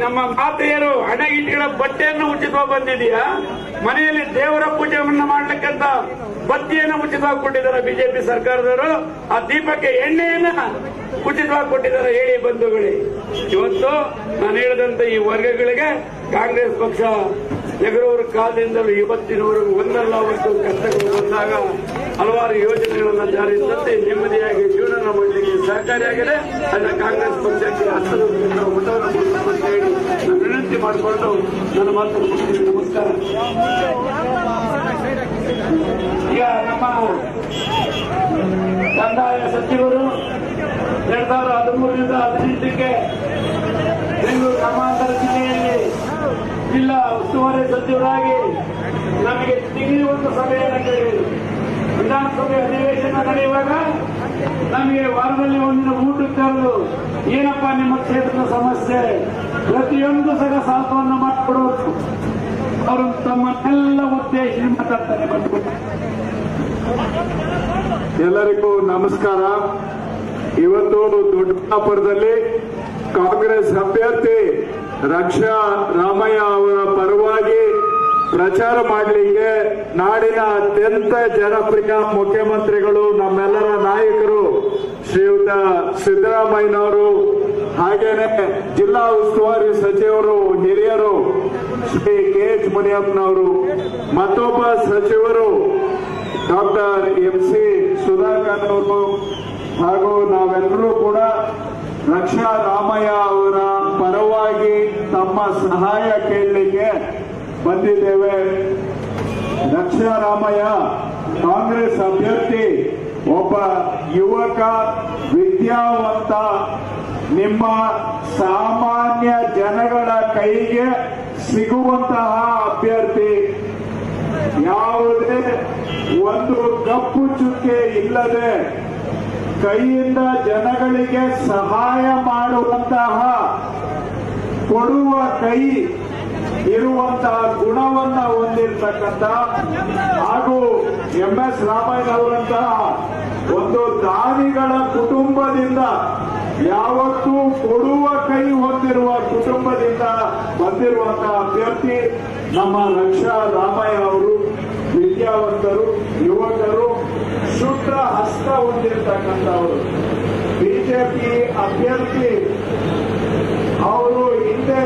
ನಮ್ಮ ಮಾತೆಯರು ಹಣಗಿಟ್ಟಿಗಳ ಬಟ್ಟೆಯನ್ನು ಉಚಿತವಾಗಿ ಬಂದಿದೆಯಾ? ಮನೆಯಲ್ಲಿ ದೇವರ ಪೂಜೆಯನ್ನು ಮಾಡ್ಲಿಕ್ಕಂತ ಬತ್ತಿಯನ್ನು ಉಚಿತವಾಗಿ ಕೊಟ್ಟಿದ್ದಾರೆ ಬಿಜೆಪಿ ಸರ್ಕಾರದವರು. ಆ ದೀಪಕ್ಕೆ ಎಣ್ಣೆಯನ್ನ ಉಚಿತವಾಗಿ ಕೊಟ್ಟಿದ್ದಾರೆ ಹೇಳಿ ಬಂಧುಗಳೇ. ಇವತ್ತು ನಾನು ಹೇಳಿದಂತ ಈ ವರ್ಗಗಳಿಗೆ ಕಾಂಗ್ರೆಸ್ ಪಕ್ಷ ನೆಹರೂರ ಕಾಲದಿಂದಲೂ ಇವತ್ತಿನವರೆಗೂ ಒಂದಲ್ಲ ಒಂದು ಕಷ್ಟಗಳು ಬಂದಾಗ ಹಲವಾರು ಯೋಜನೆಗಳನ್ನು ಜಾರಿ ತಂದು ನೆಮ್ಮದಿಯಾಗಿ ಜೀವನ ಮಾಡಲಿಕ್ಕೆ ಸಹಕಾರಿಯಾಗಿದೆ. ಅದನ್ನ ಕಾಂಗ್ರೆಸ್ ಪಕ್ಷಕ್ಕೆ ಹಸ್ತದ ಮತವನ್ನು ಕೊಡಬೇಕು ಅಂತ ಹೇಳಿ ನಾನು ವಿನಂತಿ ಮಾಡಿಕೊಂಡು ನನ್ನ ಮಾತನ್ನು ಮುಗಿಸ್ತೀನಿ. ನಮಸ್ಕಾರ. ಈಗ ನಮ್ಮ ಕಂದಾಯ ಸಚಿವರು 2013ರಿಂದ 18ಕ್ಕೆ ಬೆಂಗಳೂರು ಗ್ರಾಮಾಂತರ ಜಿಲ್ಲೆಯಲ್ಲಿ ಜಿಲ್ಲಾ ಉಸ್ತುವಾರಿ ಸಚಿವರಾಗಿ ನಮಗೆ ತಿಂಗಳಿಗೆ ಒಂದು ಸಭೆಯನ್ನು ಕೇಳಿದರು. ವಿಧಾನಸಭೆ ಅಧಿವೇಶನ ನಡೆಯುವಾಗ ನಮಗೆ ವಾರದಲ್ಲಿ ಒಂದಿನ ಊಟಕ್ಕೆ ಕರೆದು ಏನಪ್ಪಾ ನಿಮ್ಮ ಕ್ಷೇತ್ರದ ಸಮಸ್ಯೆ, ಪ್ರತಿಯೊಂದು ಸಾಥವನ್ನು ಮಾಡಿಕೊಡೋರು. ಅವರು ತಮ್ಮನ್ನೆಲ್ಲ ಉದ್ದೇಶಿಸಿ ಮಾತಾಡ್ತಾರೆ. ಎಲ್ಲರಿಗೂ ನಮಸ್ಕಾರ. ಇವತ್ತು ದೊಡ್ಡಬಳ್ಳಾಪುರದಲ್ಲಿ ಕಾಂಗ್ರೆಸ್ ಅಭ್ಯರ್ಥಿ ರಕ್ಷಾ ರಾಮಯ್ಯ ಅವರ ಪರವಾಗಿ ಪ್ರಚಾರ ಮಾಡಲಿಕ್ಕೆ ನಾಡಿನ ಅತ್ಯಂತ ಜನಪ್ರಿಯ ಮುಖ್ಯಮಂತ್ರಿಗಳು, ನಮ್ಮೆಲ್ಲರ ನಾಯಕರು ಶ್ರೀಯುತ ಸಿದ್ದರಾಮಯ್ಯನವರು, ಹಾಗೇನೆ ಜಿಲ್ಲಾ ಉಸ್ತುವಾರಿ ಸಚಿವರು ಹಿರಿಯರು ಶ್ರೀ KH ಮುನಿಯಪ್ಪನವರು, ಮತ್ತೊಬ್ಬ ಸಚಿವರು ಡಾಕ್ಟರ್ MC ಸುಧಾಕರ್ ಅವರು ಹಾಗೂ ನಾವೆಲ್ಲರೂ ಕೂಡ ರಕ್ಷಾ ರಾಮಯ್ಯ ಅವರ ಪರವಾಗಿ ತಮ್ಮ ಸಹಾಯ ಕೇಳಲಿಕ್ಕೆ ಬಂದಿದ್ದೇವೆ. ರಕ್ಷಾ ರಾಮಯ್ಯ ಕಾಂಗ್ರೆಸ್ ಅಭ್ಯರ್ಥಿ, ಒಬ್ಬ ಯುವಕ, ವಿದ್ಯಾವಂತ, ನಿಮ್ಮ ಸಾಮಾನ್ಯ ಜನಗಳ ಕೈಗೆ ಸಿಗುವಂತಹ ಅಭ್ಯರ್ಥಿ, ಯಾವುದೇ ಒಂದು ಕಪ್ಪು ಚುಕ್ಕೆ ಇಲ್ಲದೆ ಕೈಯಿಂದ ಜನಗಳಿಗೆ ಸಹಾಯ ಮಾಡುವಂತಹ ಕೊಡುವ ಕೈ ಇರುವಂತಹ ಗುಣವನ್ನ ಹೊಂದಿರತಕ್ಕಂಥ ಹಾಗೂ MS ರಾಮಯ್ಯನವರಂತಹ ಒಂದು ದಾನಿಗಳ ಕುಟುಂಬದಿಂದ, ಯಾವತ್ತೂ ಕೊಡುವ ಕೈ ಹೊಂದಿರುವ ಕುಟುಂಬದಿಂದ ಬಂದಿರುವಂತಹ ಅಭ್ಯರ್ಥಿ ನಮ್ಮ ರಕ್ಷಾ ರಾಮಯ್ಯ ಅವರು. ವಿದ್ಯಾವಂತರು, ಯುವಕರು, ಶುದ್ಧ ಹಸ್ತ ಹೊಂದಿರತಕ್ಕಂಥವರು. ಬಿಜೆಪಿ ಅಭ್ಯರ್ಥಿ ಅವರು ಹಿಂದೆ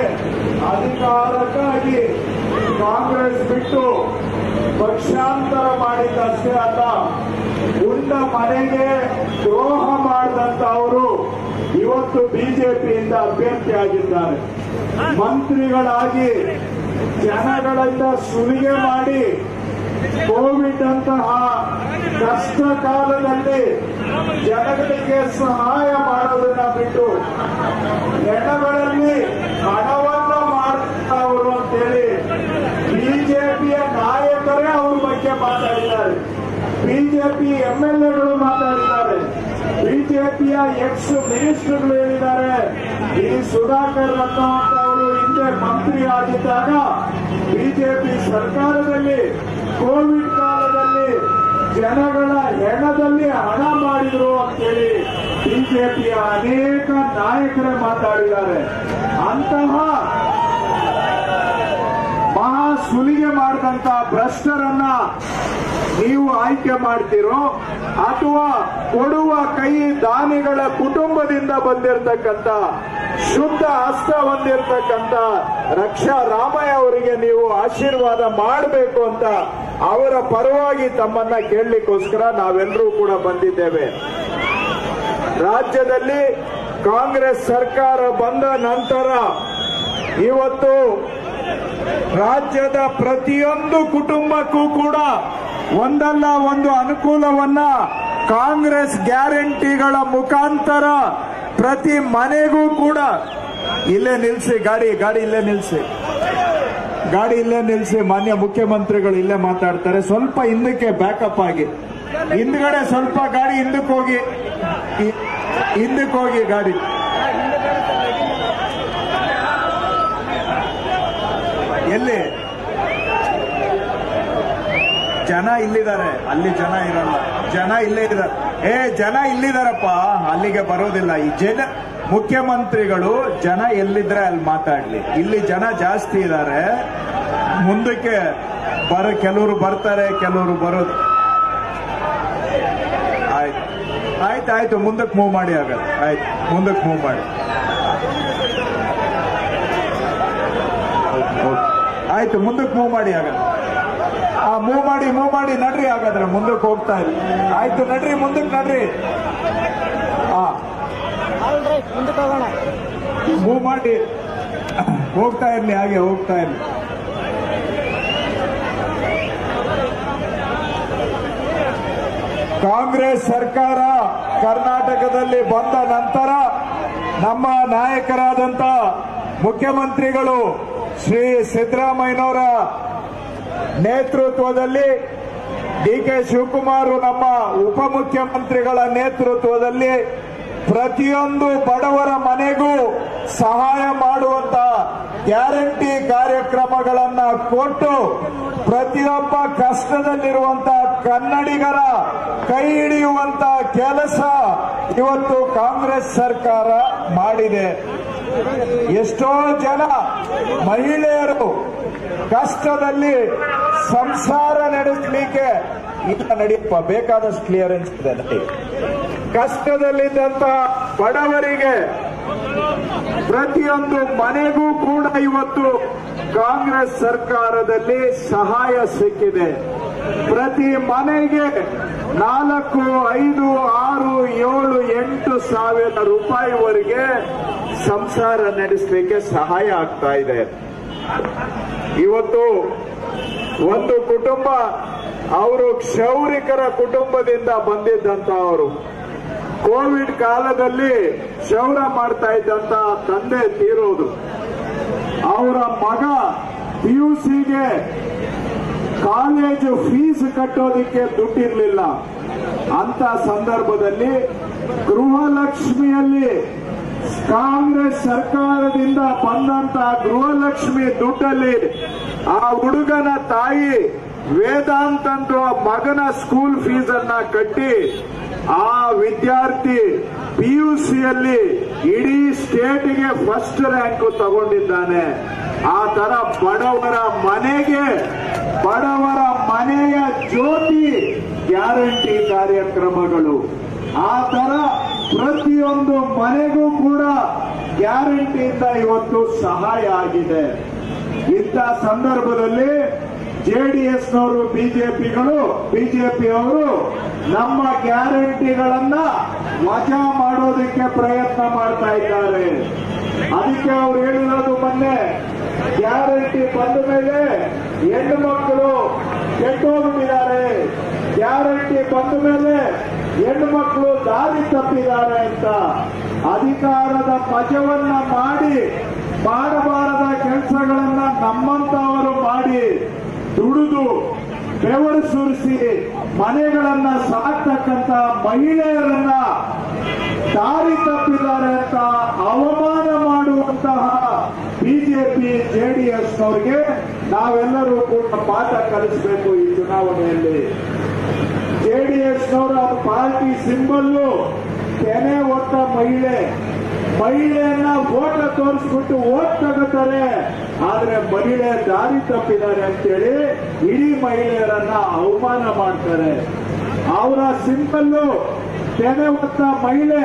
ಅಧಿಕಾರಕ್ಕಾಗಿ ಕಾಂಗ್ರೆಸ್ ಬಿಟ್ಟು ಪಕ್ಷಾಂತರ ಮಾಡಿದ್ದಷ್ಟೇ ಅಲ್ಲ, ಉಂಡ ಮನೆಗೆ ದ್ರೋಹ ಮಾಡಿದಂತವರು ಇವತ್ತು ಬಿಜೆಪಿಯಿಂದ ಅಭ್ಯರ್ಥಿಯಾಗಿದ್ದಾರೆ. ಮಂತ್ರಿಗಳಾಗಿ ಜನಗಳಿಂದ ಸುಲಿಗೆ ಮಾಡಿ ಕೋವಿಡ್ ಅಂತಹ ಕಷ್ಟ ಕಾಲದಲ್ಲಿ ಜನಗಳಿಗೆ ಸಹಾಯ ಮಾಡೋದನ್ನ ಬಿಟ್ಟು ಹೆಣಗಳಲ್ಲಿ ಹಣವನ್ನ ಮಾಡ್ತಾವರು ಅಂತೇಳಿ ಬಿಜೆಪಿಯ ನಾಯಕರೇ ಅವ್ರ ಬಗ್ಗೆ ಮಾತಾಡಿದ್ದಾರೆ. ಬಿಜೆಪಿ ಎಂಎಲ್ಎಗಳು ಮಾತಾಡಿದ್ದಾರೆ. ಬಿಜೆಪಿಯ ಎಕ್ಸ್ ಮಿನಿಸ್ಟರ್ಗಳು ಹೇಳಿದ್ದಾರೆ. ಈ ಸುಧಾಕರ್ ಅನ್ನುವಂಥವರು ಹಿಂದೆ ಮಂತ್ರಿ ಆಗಿದ್ದಾಗ ಬಿಜೆಪಿ ಸರ್ಕಾರದಲ್ಲಿ ಕೋವಿಡ್ ಕಾಲದಲ್ಲಿ ಜನಗಳ ಹೆಣದಲ್ಲಿ ಹಣ ಮಾಡಿದ್ರು ಅಂತೇಳಿ ಬಿಜೆಪಿಯ ಅನೇಕ ನಾಯಕರೇ ಮಾತಾಡಿದ್ದಾರೆ. ಅಂತಹ ಮಹಾ ಸುಲಿಗೆ ಮಾಡಿದಂತ ಭ್ರಷ್ಟರನ್ನ ನೀವು ಆಯ್ಕೆ ಮಾಡ್ತೀರೋ ಅಥವಾ ಕೊಡುವ ಕೈ ದಾನಿಗಳ ಕುಟುಂಬದಿಂದ ಬಂದಿರತಕ್ಕಂತ ಶುದ್ಧ ಹಸ್ತ ಹೊಂದಿರತಕ್ಕಂತ ರಕ್ಷಾ ರಾಮಯ್ಯ ಅವರಿಗೆ ನೀವು ಆಶೀರ್ವಾದ ಮಾಡಬೇಕು ಅಂತ ಅವರ ಪರವಾಗಿ ತಮ್ಮನ್ನ ಕೇಳಲಿಕ್ಕೋಸ್ಕರ ನಾವೆಲ್ಲರೂ ಕೂಡ ಬಂದಿದ್ದೇವೆ. ರಾಜ್ಯದಲ್ಲಿ ಕಾಂಗ್ರೆಸ್ ಸರ್ಕಾರ ಬಂದ ನಂತರ ಇವತ್ತು ರಾಜ್ಯದ ಪ್ರತಿಯೊಂದು ಕುಟುಂಬಕ್ಕೂ ಕೂಡ ಒಂದಲ್ಲ ಒಂದು ಅನುಕೂಲವನ್ನ ಕಾಂಗ್ರೆಸ್ ಗ್ಯಾರಂಟಿಗಳ ಮುಖಾಂತರ ಪ್ರತಿ ಮನೆಗೂ ಕೂಡ ಇಲ್ಲೇ ನಿಲ್ಲಿಸಿ ಗಾಡಿ ಇಲ್ಲೇ ನಿಲ್ಲಿಸಿ ಮಾನ್ಯ ಮುಖ್ಯಮಂತ್ರಿಗಳು ಇಲ್ಲೇ ಮಾತಾಡ್ತಾರೆ. ಸ್ವಲ್ಪ ಹಿಂದಕ್ಕೆ ಬ್ಯಾಕಪ್ ಆಗಿ, ಹಿಂದ್ಗಡೆ ಸ್ವಲ್ಪ ಗಾಡಿ ಹಿಂದಕ್ಕೆ ಹೋಗಿ ಗಾಡಿ ಎಲ್ಲಿ ಜನ ಇಲ್ಲಿದ್ದಾರೆ, ಅಲ್ಲಿ ಜನ ಇರಲ್ಲ. ಜನ ಇಲ್ಲೇ ಇದ್ದಾರೆ. ಜನ ಇಲ್ಲಿದಾರಪ್ಪ, ಅಲ್ಲಿಗೆ ಬರೋದಿಲ್ಲ. ಈ ಮುಖ್ಯಮಂತ್ರಿಗಳು ಜನ ಎಲ್ಲಿದ್ರೆ ಅಲ್ಲಿ ಮಾತಾಡ್ಲಿ. ಇಲ್ಲಿ ಜನ ಜಾಸ್ತಿ ಇದ್ದಾರೆ. ಮುಂದಕ್ಕೆ ಕೆಲವರು ಬರ್ತಾರೆ, ಕೆಲವರು ಬರೋದು. ಆಯ್ತು ಮುಂದಕ್ಕೆ ಮೂವ್ ಮಾಡಿ. ಆಗಲ್ಲ, ಆಯ್ತು ಮುಂದಕ್ಕೆ ಮೂವ್ ಮಾಡಿ. ಆಯ್ತು ಮುಂದಕ್ಕೆ ಮೂವ್ ಮಾಡಿ. ಆಗಲ್ಲ, ಮೂವ್ ಮಾಡಿ ನಡ್ರಿ. ಹಾಗಾದ್ರೆ ಮುಂದಕ್ಕೆ ಹೋಗ್ತಾ ಇರಿ. ಆಯ್ತು ನಡ್ರಿ, ಮುಂದಕ್ಕೆ ನಡ್ರಿ. ಮೂವ್ ಮಾಡಿ ಹೋಗ್ತಾ ಇರ್ಲಿ, ಹಾಗೆ ಹೋಗ್ತಾ ಇರ್ಲಿ. ಕಾಂಗ್ರೆಸ್ ಸರ್ಕಾರ ಕರ್ನಾಟಕದಲ್ಲಿ ಬಂದ ನಂತರ ನಮ್ಮ ನಾಯಕರಾದಂತ ಮುಖ್ಯಮಂತ್ರಿಗಳು ಶ್ರೀ ಸಿದ್ದರಾಮಯ್ಯನವರ ನೇತೃತ್ವದಲ್ಲಿ, ಡಿಕೆ ಶಿವಕುಮಾರ್ ನಮ್ಮ ಉಪಮುಖ್ಯಮಂತ್ರಿಗಳ ನೇತೃತ್ವದಲ್ಲಿ ಪ್ರತಿಯೊಂದು ಬಡವರ ಮನೆಗೂ ಸಹಾಯ ಮಾಡುವಂತ ಗ್ಯಾರಂಟಿ ಕಾರ್ಯಕ್ರಮಗಳನ್ನ ಕೊಟ್ಟು ಪ್ರತಿಯೊಬ್ಬ ಕಷ್ಟದಲ್ಲಿರುವಂತ ಕನ್ನಡಿಗರ ಕೈ ಹಿಡಿಯುವಂತ ಕೆಲಸ ಇವತ್ತು ಕಾಂಗ್ರೆಸ್ ಸರ್ಕಾರ ಮಾಡಿದೆ. ಎಷ್ಟೋ ಜನ ಮಹಿಳೆಯರು ಕಷ್ಟದಲ್ಲಿ ಸಂಸಾರ ನಡೆಸಲಿಕ್ಕೆ ಇಲ್ಲ, ನಡೀಪ ಬೇಕಾದಷ್ಟು ಕ್ಲಿಯರೆನ್ಸ್ ಇದೆ. ಕಷ್ಟದಲ್ಲಿದ್ದಂತ ಬಡವರಿಗೆ ಪ್ರತಿಯೊಂದು ಮನೆಗೂ ಕೂಡ ಇವತ್ತು ಕಾಂಗ್ರೆಸ್ ಸರ್ಕಾರದಲ್ಲಿ ಸಹಾಯ ಸಿಕ್ಕಿದೆ. ಪ್ರತಿ ಮನೆಗೆ 4, 5, 6, 7, 8 ಸಾವಿರ ರೂಪಾಯಿವರೆಗೆ ಸಂಸಾರ ನಡೆಸಲಿಕ್ಕೆ ಸಹಾಯ ಆಗ್ತಾ ಇದೆ. ಇವತ್ತು ಒಂದು ಕುಟುಂಬ, ಅವರು ಕ್ಷೌರಿಕರ ಕುಟುಂಬದಿಂದ ಬಂದಿದ್ದಂತ ಅವರು ಕೋವಿಡ್ ಕಾಲದಲ್ಲಿ ಕ್ಷೌರ ಮಾಡ್ತಾ ಇದ್ದಂತ ತಂದೆ ತೀರೋದು. ಅವರ ಮಗ PUCಗೆ ಕಾಲೇಜು ಫೀಸ್ ಕಟ್ಟೋದಿಕ್ಕೆ ದುಡ್ಡಿರ್ಲಿಲ್ಲ. ಅಂತ ಸಂದರ್ಭದಲ್ಲಿ ಗೃಹಲಕ್ಷ್ಮಿಯಲ್ಲಿ ಕಾಂಗ್ರೆಸ್ ಸರ್ಕಾರದಿಂದ ಬಂದಂತ ಗೃಹಲಕ್ಷ್ಮಿ ದುಡ್ಡಲ್ಲಿ ಆ ಹುಡುಗನ ತಾಯಿ ವೇದಾಂತ್ ಅಂತ ಮಗನ ಸ್ಕೂಲ್ ಫೀಸ್ ಅನ್ನ ಕಟ್ಟಿ ಆ ವಿದ್ಯಾರ್ಥಿ PUCಯಲ್ಲಿ ಇಡೀ ಸ್ಟೇಟ್ಗೆ ಫಸ್ಟ್ ರ್ಯಾಂಕ್ ತಗೊಂಡಿದ್ದಾನೆ. ಆ ತರ ಬಡವರ ಮನೆಯ ಜ್ಯೋತಿ ಗ್ಯಾರಂಟಿ ಕಾರ್ಯಕ್ರಮಗಳು. ಆ ತರ ಪ್ರತಿಯೊಂದು ಮನೆಗೂ ಕೂಡ ಗ್ಯಾರಂಟಿಯಿಂದ ಇವತ್ತು ಸಹಾಯ ಆಗಿದೆ. ಇಂಥ ಸಂದರ್ಭದಲ್ಲಿ ಜೆಡಿಎಸ್ನವರು ಬಿಜೆಪಿಯವರು ನಮ್ಮ ಗ್ಯಾರಂಟಿಗಳನ್ನ ವಜಾ ಮಾಡೋದಕ್ಕೆ ಪ್ರಯತ್ನ ಮಾಡ್ತಾ ಇದ್ದಾರೆ. ಅದಕ್ಕೆ ಅವ್ರು ಹೇಳಿರೋದು ಮೊನ್ನೆ ಗ್ಯಾರಂಟಿ ಬಂದ ಮೇಲೆ ಹೆಣ್ಣು ಮಕ್ಕಳು ಕೆಟ್ಟೋಗ್ಬಿಟ್ಟಿದ್ದಾರೆ, ಗ್ಯಾರಂಟಿ ಬಂದ ಮೇಲೆ ಹೆಣ್ಣು ಮಕ್ಕಳು ದಾರಿ ತಪ್ಪಿದ್ದಾರೆ ಅಂತ. ಅಧಿಕಾರದ ಮಜವನ್ನ ಮಾಡಬಾರದ ಕೆಲಸಗಳನ್ನ ನಮ್ಮಂತವರು ಮಾಡಿ ದುಡಿದು ಬೆವರು ಸುರಿಸಿ ಮನೆಗಳನ್ನ ಸಾಕ್ತಕ್ಕಂತ ಮಹಿಳೆಯರನ್ನ ದಾರಿ ತಪ್ಪಿದ್ದಾರೆ ಅಂತ ಅವಮಾನ ಮಾಡುವಂತಹ ಬಿಜೆಪಿ ಜೆಡಿಎಸ್ನವರಿಗೆ ನಾವೆಲ್ಲರೂ ಕೂಡ ಪಾಠ ಕಲಿಸಬೇಕು. ಈ ಚುನಾವಣೆಯಲ್ಲಿ ಜೆಡಿಎಸ್ನವರ ಪಾರ್ಟಿ ಸಿಂಬಲ್ಲು ತೆನೆ ಹೊತ್ತ ಮಹಿಳೆಯನ್ನ ಓಟ ತೋರಿಸ್ಬಿಟ್ಟು ಓಟ್ ತಗೋತಾರೆ. ಆದ್ರೆ ಮಹಿಳೆ ದಾರಿ ತಪ್ಪಿದ್ದಾರೆ ಅಂತೇಳಿ ಇಡೀ ಮಹಿಳೆಯರನ್ನ ಅವಮಾನ ಮಾಡ್ತಾರೆ. ಅವರ ಸಿಂಬಲ್ಲು ತೆನೆ ಹೊತ್ತ ಮಹಿಳೆ.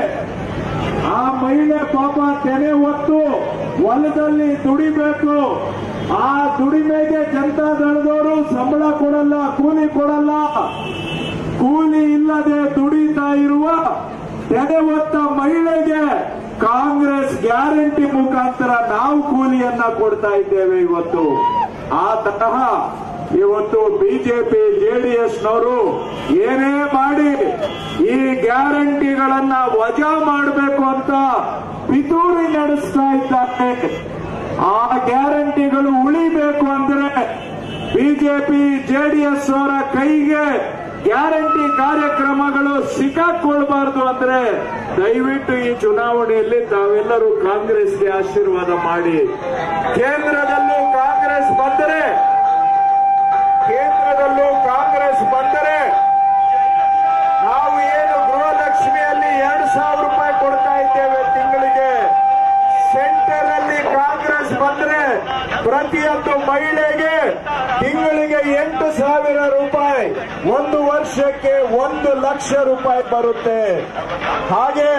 ಆ ಮಹಿಳೆ ಪಾಪ ತೆನೆ ಹೊತ್ತು ಹೊಲದಲ್ಲಿ ದುಡಿಬೇಕು. ಆ ದುಡಿಮೆಗೆ ಜನತಾದಳದವರು ಸಂಬಳ ಕೊಡಲ್ಲ, ಕೂಲಿ ಕೊಡಲ್ಲ. ಕೂಲಿ ಇಲ್ಲದೆ ದುಡಿತಾ ಇರುವ ತೆನೆ ಹೊತ್ತ ಮಹಿಳೆಗೆ ಕಾಂಗ್ರೆಸ್ ಗ್ಯಾರಂಟಿ ಮುಖಾಂತರ ನಾವು ಕೂಲಿಯನ್ನ ಕೊಡ್ತಾ ಇದ್ದೇವೆ. ಇವತ್ತು ಆ ತರಹ ಇವತ್ತು ಬಿಜೆಪಿ ಜೆಡಿಎಸ್ನವರು ಏನೇ ಮಾಡಿ ಈ ಗ್ಯಾರಂಟಿಗಳನ್ನ ವಜಾ ಮಾಡಬೇಕು ಅಂತ ಪಿತೂರಿ ನಡೆಸ್ತಾ ಇದ್ದಾರೆ. ಆ ಗ್ಯಾರಂಟಿಗಳು ಉಳಿಬೇಕು ಅಂದ್ರೆ ಬಿಜೆಪಿ ಜೆಡಿಎಸ್ ಅವರ ಕೈಗೆ ಗ್ಯಾರಂಟಿ ಕಾರ್ಯಕ್ರಮಗಳು ಸಿಕ್ಕಾಕೊಳ್ಬಾರ್ದು ಅಂದ್ರೆ ದಯವಿಟ್ಟು ಈ ಚುನಾವಣೆಯಲ್ಲಿ ತಾವೆಲ್ಲರೂ ಕಾಂಗ್ರೆಸ್ಗೆ ಆಶೀರ್ವಾದ ಮಾಡಿ. ಕೇಂದ್ರದಲ್ಲೂ ಕಾಂಗ್ರೆಸ್ ಬಂದರೆ ನಾವು ಏನು ಗೃಹಲಕ್ಷ್ಮಿಯಲ್ಲಿ 2,000 ರೂಪಾಯಿ ಕೊಡ್ತಾ ಇದ್ದೇವೆ ತಿಂಗಳಿಗೆ, ಸೆಂಟರ್ ಅಲ್ಲಿ ಕಾಂಗ್ರೆಸ್ ಬಂದ್ರೆ ಪ್ರತಿಯೊಂದು ಮಹಿಳೆಗೆ ತಿಂಗಳಿಗೆ 8,000 ರೂಪಾಯಿ, ಒಂದು ವರ್ಷಕ್ಕೆ 1 ಲಕ್ಷ ರೂಪಾಯಿ ಬರುತ್ತೆ. ಹಾಗೆ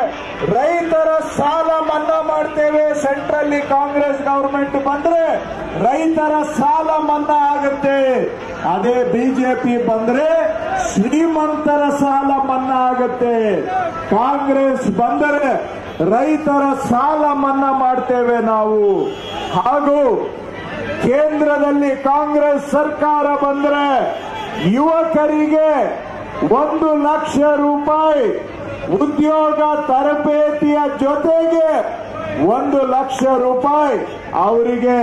ರೈತರ ಸಾಲ ಮನ್ನಾ ಮಾಡ್ತೇವೆ. ಸೆಂಟ್ರಲ್ ಕಾಂಗ್ರೆಸ್ ಗವರ್ಮೆಂಟ್ ಬಂದ್ರೆ ರೈತರ ಸಾಲ ಮನ್ನಾ ಆಗುತ್ತೆ. ಅದೇ ಬಿಜೆಪಿ ಬಂದ್ರೆ ಶ್ರೀಮಂತರ ಸಾಲ ಮನ್ನಾ ಆಗುತ್ತೆ. ಕಾಂಗ್ರೆಸ್ ಬಂದರೆ ರೈತರ ಸಾಲ ಮನ್ನಾ ಮಾಡ್ತೇವೆ ನಾವು. ಹಾಗೂ ಕೇಂದ್ರದಲ್ಲಿ ಕಾಂಗ್ರೆಸ್ ಸರ್ಕಾರ ಬಂದ್ರೆ ಯುವಕರಿಗೆ 1 ಲಕ್ಷ ರೂಪಾಯಿ ಉದ್ಯೋಗ ತರಬೇತಿಯ ಜೊತೆಗೆ 1 ಲಕ್ಷ ರೂಪಾಯಿ ಅವರಿಗೆ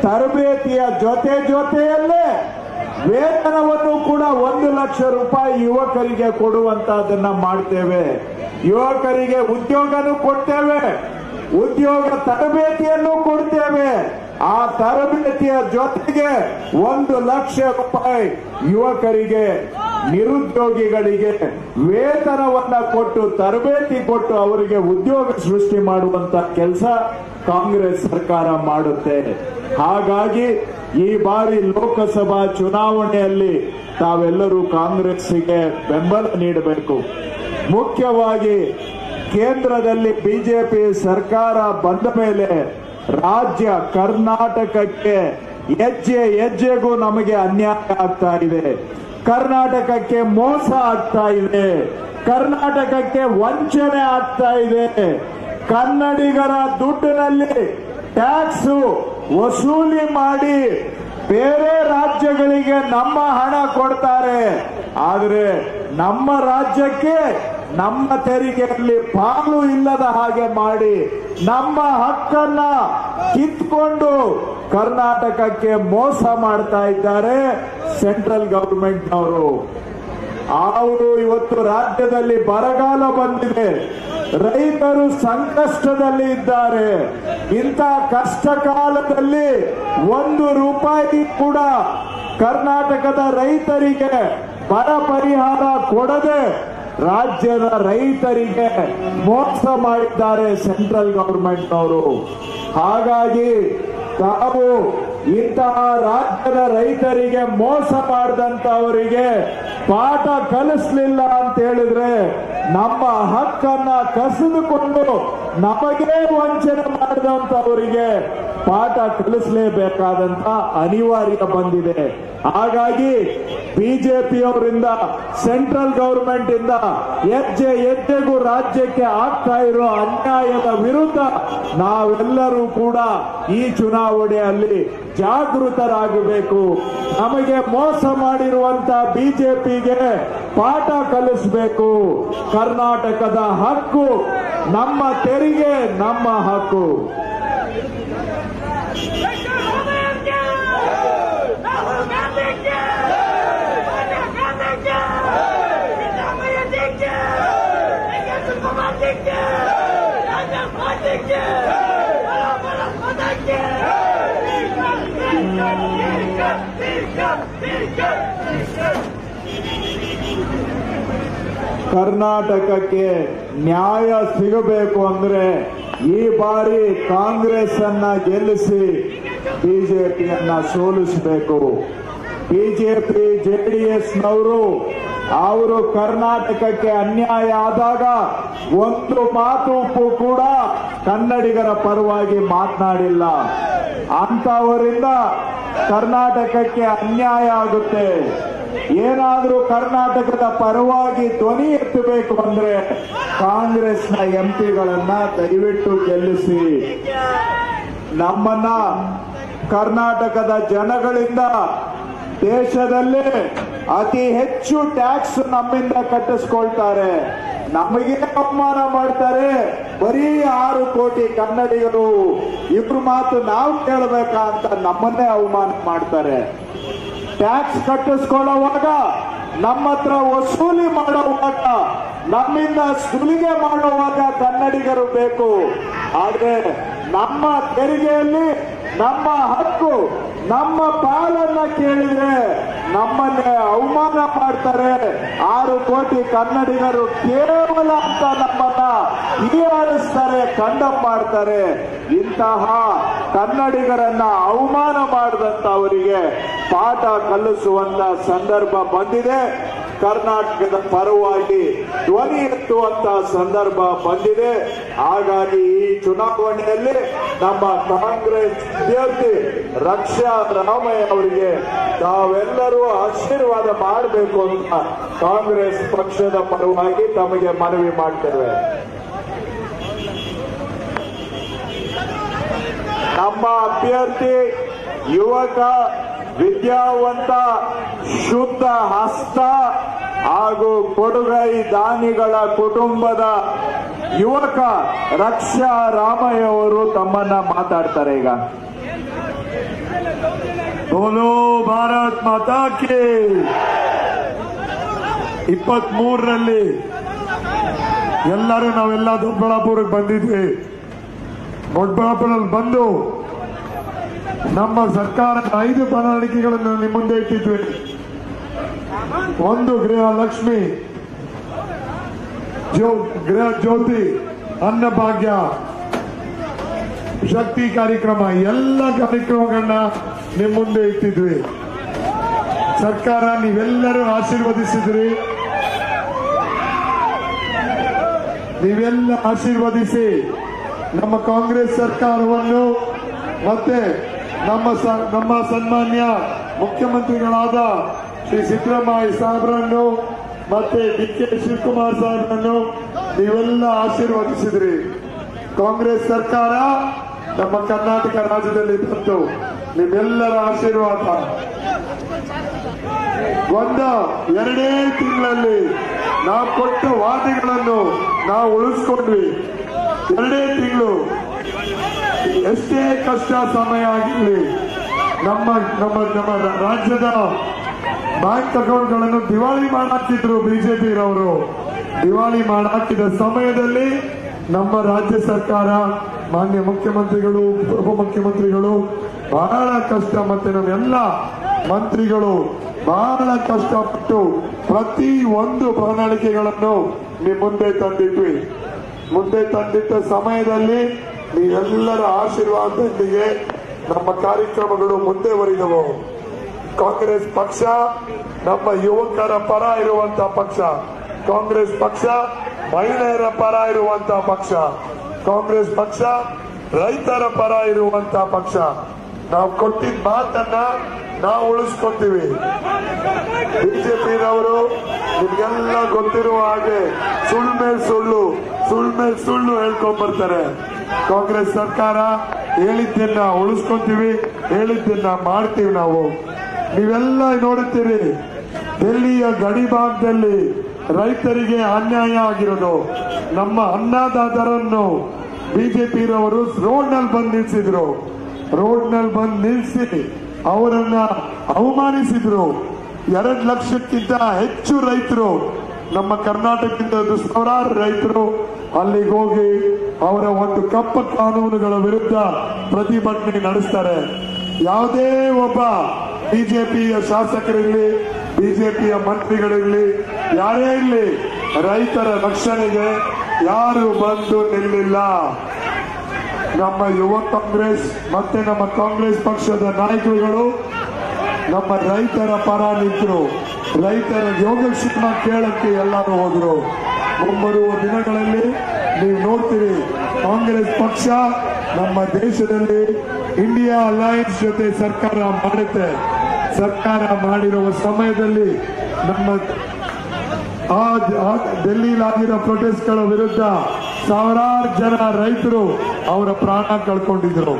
ತರಬೇತಿಯ ಜೊತೆಯಲ್ಲೇ ವೇತನವನ್ನು ಕೂಡ 1 ಲಕ್ಷ ರೂಪಾಯಿ ಯುವಕರಿಗೆ ಕೊಡುವಂತಹದನ್ನ ಮಾಡ್ತೇವೆ. ಯುವಕರಿಗೆ ಉದ್ಯೋಗನೂ ಕೊಡ್ತೇವೆ, ಉದ್ಯೋಗ ತರಬೇತಿಯನ್ನು ಕೊಡ್ತೇವೆ. ಆ ತರಬೇತಿಯ ಜೊತೆಗೆ 1 ಲಕ್ಷ ರೂಪಾಯಿ ಯುವಕರಿಗೆ, ನಿರುದ್ಯೋಗಿಗಳಿಗೆ ವೇತನವನ್ನ ಕೊಟ್ಟು ತರಬೇತಿ ಕೊಟ್ಟು ಅವರಿಗೆ ಉದ್ಯೋಗ ಸೃಷ್ಟಿ ಮಾಡುವಂತ ಕೆಲಸ ಕಾಂಗ್ರೆಸ್ ಸರ್ಕಾರ ಮಾಡುತ್ತೆ. ಹಾಗಾಗಿ ಈ ಬಾರಿ ಲೋಕಸಭಾ ಚುನಾವಣೆಯಲ್ಲಿ ತಾವೆಲ್ಲರೂ ಕಾಂಗ್ರೆಸ್ಸಿಗೆ ಬೆಂಬಲ ನೀಡಬೇಕು. ಮುಖ್ಯವಾಗಿ ಕೇಂದ್ರದಲ್ಲಿ ಬಿಜೆಪಿ ಸರ್ಕಾರ ಬಂದ ಮೇಲೆ ರಾಜ್ಯ ಕರ್ನಾಟಕಕ್ಕೆ ಹೆಜ್ಜೆಗೂ ನಮಗೆ ಅನ್ಯಾಯ ಆಗ್ತಾ ಇದೆ. ಕರ್ನಾಟಕಕ್ಕೆ ಮೋಸ ಆಗ್ತಾ ಇದೆ. ಕರ್ನಾಟಕಕ್ಕೆ ವಂಚನೆ ಆಗ್ತಾ ಇದೆ. ಕನ್ನಡಿಗರ ದುಡ್ಡಿನಲ್ಲಿ ಟ್ಯಾಕ್ಸ್ ವಸೂಲಿ ಮಾಡಿ ಬೇರೆ ರಾಜ್ಯಗಳಿಗೆ ನಮ್ಮ ಹಣ ಕೊಡ್ತಾರೆ. ಆದರೆ ನಮ್ಮ ರಾಜ್ಯಕ್ಕೆ ನಮ್ಮ ತೆರಿಗೆಯಲ್ಲಿ ಪಾಲು ಇಲ್ಲದ ಹಾಗೆ ಮಾಡಿ ನಮ್ಮ ಹಕ್ಕನ್ನ ಕಿತ್ಕೊಂಡು ಕರ್ನಾಟಕಕ್ಕೆ ಮೋಸ ಮಾಡ್ತಾ ಇದ್ದಾರೆ ಸೆಂಟ್ರಲ್ ಗವರ್ಮೆಂಟ್ನವರು. ಅವರು ಇವತ್ತು ರಾಜ್ಯದಲ್ಲಿ ಬರಗಾಲ ಬಂದಿದೆ, ರೈತರು ಸಂಕಷ್ಟದಲ್ಲಿ ಇದ್ದಾರೆ. ಇಂಥ ಕಷ್ಟ ಕಾಲದಲ್ಲಿ 1 ರೂಪಾಯಿ ಕೂಡ ಕರ್ನಾಟಕದ ರೈತರಿಗೆ ಬರ ಪರಿಹಾರ ಕೊಡದೆ ರಾಜ್ಯದ ರೈತರಿಗೆ ಮೋಸ ಮಾಡಿದ್ದಾರೆ ಸೆಂಟ್ರಲ್ ಗವರ್ಮೆಂಟ್ನವರು. ಹಾಗಾಗಿ ತಾವು ಇಂತಹ ರಾಜ್ಯದ ರೈತರಿಗೆ ಮೋಸ ಮಾಡಿದಂತವರಿಗೆ ಪಾಠ ಕಲಿಸ್ಲಿಲ್ಲ ಅಂತ ಹೇಳಿದ್ರೆ ನಮ್ಮ ಹಕ್ಕನ್ನ ಕಸಿದುಕೊಂಡು ನಮಗೆ ವಂಚನೆ ಮಾಡಿದಂತವರಿಗೆ ಪಾಠ ಕಲಿಸಲೇಬೇಕಾದಂತ ಅನಿವಾರ್ಯ ಬಂದಿದೆ. ಹಾಗಾಗಿ ಬಿಜೆಪಿಯವರಿಂದ ಸೆಂಟ್ರಲ್ ಗವರ್ಮೆಂಟ್ ಇಂದ ಹೆಜ್ಜೆ ಹೆಜ್ಜೆಗೂ ರಾಜ್ಯಕ್ಕೆ ಆಗ್ತಾ ಇರೋ ಅನ್ಯಾಯದ ವಿರುದ್ಧ ನಾವೆಲ್ಲರೂ ಕೂಡ ಈ ಚುನಾವಣೆಯಲ್ಲಿ ಜಾಗೃತರಾಗಬೇಕು. ನಮಗೆ ಮೋಸ ಮಾಡಿರುವಂತ ಬಿಜೆಪಿಗೆ ಪಾಠ ಕಲಿಸಬೇಕು. ಕರ್ನಾಟಕದ ಹಕ್ಕು ನಮ್ಮ ತೆರಿಗೆ, ನಮ್ಮ ಹಕ್ಕು. ಕರ್ನಾಟಕಕ್ಕೆ ನ್ಯಾಯ ಸಿಗಬೇಕು ಅಂದ್ರೆ ಈ ಬಾರಿ ಕಾಂಗ್ರೆಸ್ ಅನ್ನ ಗೆಲ್ಲಿಸಿ ಬಿಜೆಪಿಯನ್ನ ಸೋಲಿಸಬೇಕು. ಬಿಜೆಪಿ ಜೆಡಿಎಸ್ನವರು ಅವರು ಕರ್ನಾಟಕಕ್ಕೆ ಅನ್ಯಾಯ ಆದಾಗ ಒಂದು ಮಾತು ಕೂಡ ಕನ್ನಡಿಗರ ಪರವಾಗಿ ಮಾತನಾಡಿಲ್ಲ. ಅಂತವರಿಂದ ಕರ್ನಾಟಕಕ್ಕೆ ಅನ್ಯಾಯ ಆಗುತ್ತೆ. ಏನಾದ್ರೂ ಕರ್ನಾಟಕದ ಪರವಾಗಿ ಧ್ವನಿ ಎತ್ತಬೇಕು ಅಂದ್ರೆ ಕಾಂಗ್ರೆಸ್ನ ಎಂಪಿಗಳನ್ನ ದಯವಿಟ್ಟು ಗೆಲ್ಲಿಸಿ. ನಮ್ಮನ್ನ ಕರ್ನಾಟಕದ ಜನಗಳಿಂದ ದೇಶದಲ್ಲೇ ಅತಿ ಹೆಚ್ಚು ಟ್ಯಾಕ್ಸ್ ನಮ್ಮಿಂದ ಕಟ್ಟಿಸ್ಕೊಳ್ತಾರೆ. ನಮಗೆ ಅವಮಾನ ಮಾಡ್ತಾರೆ. ಬರೀ 6 ಕೋಟಿ ಕನ್ನಡಿಗರು ಇಬ್ರು ಮಾತು ನಾವು ಕೇಳಬೇಕಾ ಅಂತ ನಮ್ಮನ್ನೇ ಅವಮಾನ ಮಾಡ್ತಾರೆ. ಟ್ಯಾಕ್ಸ್ ಕಟ್ಟಿಸ್ಕೊಳ್ಳುವಾಗ ನಮ್ಮ ಹತ್ರ ವಸೂಲಿ ಮಾಡುವಾಗ ನಮ್ಮಿಂದ ಸುಲಿಗೆ ಮಾಡುವಾಗ ಕನ್ನಡಿಗರು ಬೇಕು. ಆದ್ರೆ ನಮ್ಮ ತೆರಿಗೆಯಲ್ಲಿ ನಮ್ಮ ಹಕ್ಕು, ನಮ್ಮ ಪಾಲನ್ನ ಕೇಳಿದ್ರೆ ನಮ್ಮನ್ನೇ ಅವಮಾನ ಮಾಡ್ತಾರೆ. 6 ಕೋಟಿ ಕನ್ನಡಿಗರು ಕೇವಲ ಅಂತ ನಮ್ಮನ್ನ ಹೀಯಾಳಿಸ್ತಾರೆ, ಕಂಡಮ್ ಮಾಡ್ತಾರೆ. ಇಂತಹ ಕನ್ನಡಿಗರನ್ನ ಅವಮಾನ ಮಾಡಿದಂತವರಿಗೆ ಪಾಠ ಕಲಿಸುವಂತ ಸಂದರ್ಭ ಬಂದಿದೆ. ಕರ್ನಾಟಕದ ಪರವಾಗಿ ಧ್ವನಿ ಎತ್ತುವಂತ ಸಂದರ್ಭ ಬಂದಿದೆ. ಹಾಗಾಗಿ ಈ ಚುನಾವಣೆಯಲ್ಲಿ ನಮ್ಮ ಕಾಂಗ್ರೆಸ್ ಅಭ್ಯರ್ಥಿ ರಕ್ಷಾ ರಾಮಯ್ಯ ಅವರಿಗೆ ತಾವೆಲ್ಲರೂ ಆಶೀರ್ವಾದ ಮಾಡಬೇಕು ಅಂತ ಕಾಂಗ್ರೆಸ್ ಪಕ್ಷದ ಪರವಾಗಿ ತಮಗೆ ಮನವಿ ಮಾಡ್ತೇವೆ. ನಮ್ಮ ಅಭ್ಯರ್ಥಿ ಯುವಕ, ವಿದ್ಯಾವಂತ, ಶುದ್ಧ ಹಸ್ತ ಹಾಗೂ ಕೊಡುಗೈ ದಾನಿಗಳ ಕುಟುಂಬದ ಯುವಕ ರಕ್ಷಾ ರಾಮಯ್ಯ ಅವರು ತಮ್ಮನ್ನ ಮಾತಾಡ್ತಾರೆ. ಈಗ ಬೋಲೋ ಭಾರತ್ ಮಾತಾ ಕಿ. 23ರಲ್ಲಿ ಎಲ್ಲರೂ ನಾವೆಲ್ಲ ದೊಡ್ಡಬಳ್ಳಾಪುರಕ್ಕೆ ಬಂದಿದ್ವಿ. ದೊಡ್ಡಬಳ್ಳಾಪುರಲ್ಲಿ ಬಂದು ನಮ್ಮ ಸರ್ಕಾರದ 5 ಪ್ರಣಾಳಿಕೆಗಳನ್ನು ನಿಮ್ಮ ಮುಂದೆ ಇಟ್ಟಿದ್ವಿ. ಒಂದು ಗೃಹಲಕ್ಷ್ಮಿ, ಗೃಹ ಜ್ಯೋತಿ, ಅನ್ನಭಾಗ್ಯ, ಶಕ್ತಿ ಕಾರ್ಯಕ್ರಮ, ಎಲ್ಲ ಕಾರ್ಯಕ್ರಮಗಳನ್ನ ನಿಮ್ಮ ಮುಂದೆ ಇಟ್ಟಿದ್ವಿ. ಸರ್ಕಾರ ನೀವೆಲ್ಲರೂ ಆಶೀರ್ವದಿಸಿದ್ರಿ. ನೀವೆಲ್ಲ ಆಶೀರ್ವದಿಸಿ ನಮ್ಮ ಕಾಂಗ್ರೆಸ್ ಸರ್ಕಾರವನ್ನು ಮತ್ತೆ ನಮ್ಮ ಸನ್ಮಾನ್ಯ ಮುಖ್ಯಮಂತ್ರಿಗಳಾದ ಶ್ರೀ ಸಿದ್ದರಾಮಯ್ಯ ಸಾಹೇಬರನ್ನು ಮತ್ತೆ ಡಿ.ಕೆ. ಶಿವಕುಮಾರ್ ಸಾಹೇಬರನ್ನು ನೀವೆಲ್ಲ ಆಶೀರ್ವದಿಸಿದ್ರಿ. ಕಾಂಗ್ರೆಸ್ ಸರ್ಕಾರ ನಮ್ಮ ಕರ್ನಾಟಕ ರಾಜ್ಯದಲ್ಲಿ ಬಂತು. ನಿಮ್ಮೆಲ್ಲರ ಆಶೀರ್ವಾದ 1-2 ತಿಂಗಳಲ್ಲಿ ನಾವು ಕೊಟ್ಟ ವಾದಗಳನ್ನು ನಾವು ಉಳಿಸ್ಕೊಂಡ್ವಿ. 2 ತಿಂಗಳು ಎಷ್ಟೇ ಕಷ್ಟ ಸಮಯ ಆಗಿರಲಿ ನಮ್ಮ ರಾಜ್ಯದ ಬ್ಯಾಂಕ್ ಅಕೌಂಟ್ಗಳನ್ನು ದಿವಾಳಿ ಮಾಡಾಕಿದ್ರು ಬಿಜೆಪಿರವರು. ದಿವಾಳಿ ಮಾಡಾಕಿದ ಸಮಯದಲ್ಲಿ ನಮ್ಮ ರಾಜ್ಯ ಸರ್ಕಾರ, ಮಾನ್ಯ ಮುಖ್ಯಮಂತ್ರಿಗಳು, ಉಪಮುಖ್ಯಮಂತ್ರಿಗಳು ಬಹಳ ಕಷ್ಟ, ಮತ್ತೆ ನಮ್ಮೆಲ್ಲ ಮಂತ್ರಿಗಳು ಬಹಳ ಕಷ್ಟಪಟ್ಟು ಪ್ರತಿ ಒಂದು ಪ್ರಣಾಳಿಕೆಗಳನ್ನು ನಿಮ್ಮ ಮುಂದೆ ತಂದಿಟ್ವಿ. ಮುಂದೆ ತಂದಿಟ್ಟ ಸಮಯದಲ್ಲಿ ನೀವೆಲ್ಲರ ಆಶೀರ್ವಾದದೊಂದಿಗೆ ನಮ್ಮ ಕಾರ್ಯಕ್ರಮಗಳು ಮುಂದೆ ವರಿದವು. ಕಾಂಗ್ರೆಸ್ ಪಕ್ಷ ನಮ್ಮ ಯುವಕರ ಪರ ಇರುವಂತ ಪಕ್ಷ ಕಾಂಗ್ರೆಸ್ ಪಕ್ಷ, ಮಹಿಳೆಯರ ಪರ ಇರುವಂತ ಪಕ್ಷ ಕಾಂಗ್ರೆಸ್ ಪಕ್ಷ, ರೈತರ ಪರ ಇರುವಂತ ಪಕ್ಷ. ನಾವು ಕೊಟ್ಟಿದ್ದ ಮಾತನ್ನ ನಾವು ಉಳಿಸ್ಕೊತೀವಿ. ಬಿಜೆಪಿನವರು ನಿಮ್ಗೆಲ್ಲ ಗೊತ್ತಿರುವ ಹಾಗೆ ಸುಳ್ಳು ಮೇಲೆ ಸುಳ್ಳು ಹೇಳ್ಕೊಂಡ್ ಬರ್ತಾರೆ. ಕಾಂಗ್ರೆಸ್ ಸರ್ಕಾರ ಹೇಳಿದ್ದನ್ನ ಉಳಿಸ್ಕೊಂತೀವಿ, ಹೇಳಿದ್ದನ್ನ ಮಾಡ್ತೀವಿ. ನಾವು ನೀವೆಲ್ಲ ನೋಡುತ್ತೀರಿ, ಡೆಲ್ಲಿಯ ಗಡಿ ಭಾಗದಲ್ಲಿ ರೈತರಿಗೆ ಅನ್ಯಾಯ ಆಗಿರೋದು. ನಮ್ಮ ಅನ್ನದಾತರನ್ನು ಬಿಜೆಪಿರವರು ರೋಡ್ನಲ್ಲಿ ಬಂದು ನಿಲ್ಸಿದ್ರು. ರೋಡ್ನಲ್ಲಿ ಬಂದು ನಿಲ್ಸಿ ಅವರನ್ನ ಅವಮಾನಿಸಿದ್ರು. 2 ಲಕ್ಷಕ್ಕಿಂತ ಹೆಚ್ಚು ರೈತರು ನಮ್ಮ ಕರ್ನಾಟಕದಿಂದ ಸಾವಿರಾರು ರೈತರು ಅಲ್ಲಿಗೆ ಹೋಗಿ ಅವರ ಒಂದು ಕಪ್ಪ ಕಾನೂನುಗಳ ವಿರುದ್ಧ ಪ್ರತಿಭಟನೆ ನಡೆಸ್ತಾರೆ. ಯಾವುದೇ ಒಬ್ಬ ಬಿಜೆಪಿಯ ಶಾಸಕರಿರಲಿ, ಬಿಜೆಪಿಯ ಮಂತ್ರಿಗಳಿರಲಿ, ಯಾರೇ ಇರಲಿ, ರೈತರ ರಕ್ಷಣೆಗೆ ಯಾರು ಬಂದು ನಿಲ್ಲಿಲ್ಲ. ನಮ್ಮ ಯುವ ಕಾಂಗ್ರೆಸ್ ಮತ್ತೆ ನಮ್ಮ ಕಾಂಗ್ರೆಸ್ ಪಕ್ಷದ ನಾಯಕರುಗಳು ನಮ್ಮ ರೈತರ ಪರ ನಿಂತರು. ರೈತರ ಯೋಗಕ್ಷೇಮ ಕೇಳಕ್ಕೆ ಎಲ್ಲರೂ ಹೋದ್ರು. ಮುಂಬರುವ ದಿನಗಳಲ್ಲಿ ನೀವು ನೋಡ್ತೀರಿ, ಕಾಂಗ್ರೆಸ್ ಪಕ್ಷ ನಮ್ಮ ದೇಶದಲ್ಲಿ ಇಂಡಿಯಾ ಅಲಯನ್ಸ್ ಜೊತೆ ಸರ್ಕಾರ ಮಾಡುತ್ತೆ. ಸರ್ಕಾರ ಮಾಡಿರುವ ಸಮಯದಲ್ಲಿ ನಮ್ಮ ಡೆಲ್ಲಿಲಾಗಿರೋ ಪ್ರೊಟೆಸ್ಟ್ಗಳ ವಿರುದ್ಧ ಸಾವಿರಾರು ಜನ ರೈತರು ಅವರ ಪ್ರಾಣ ಕಳ್ಕೊಂಡಿದ್ರು.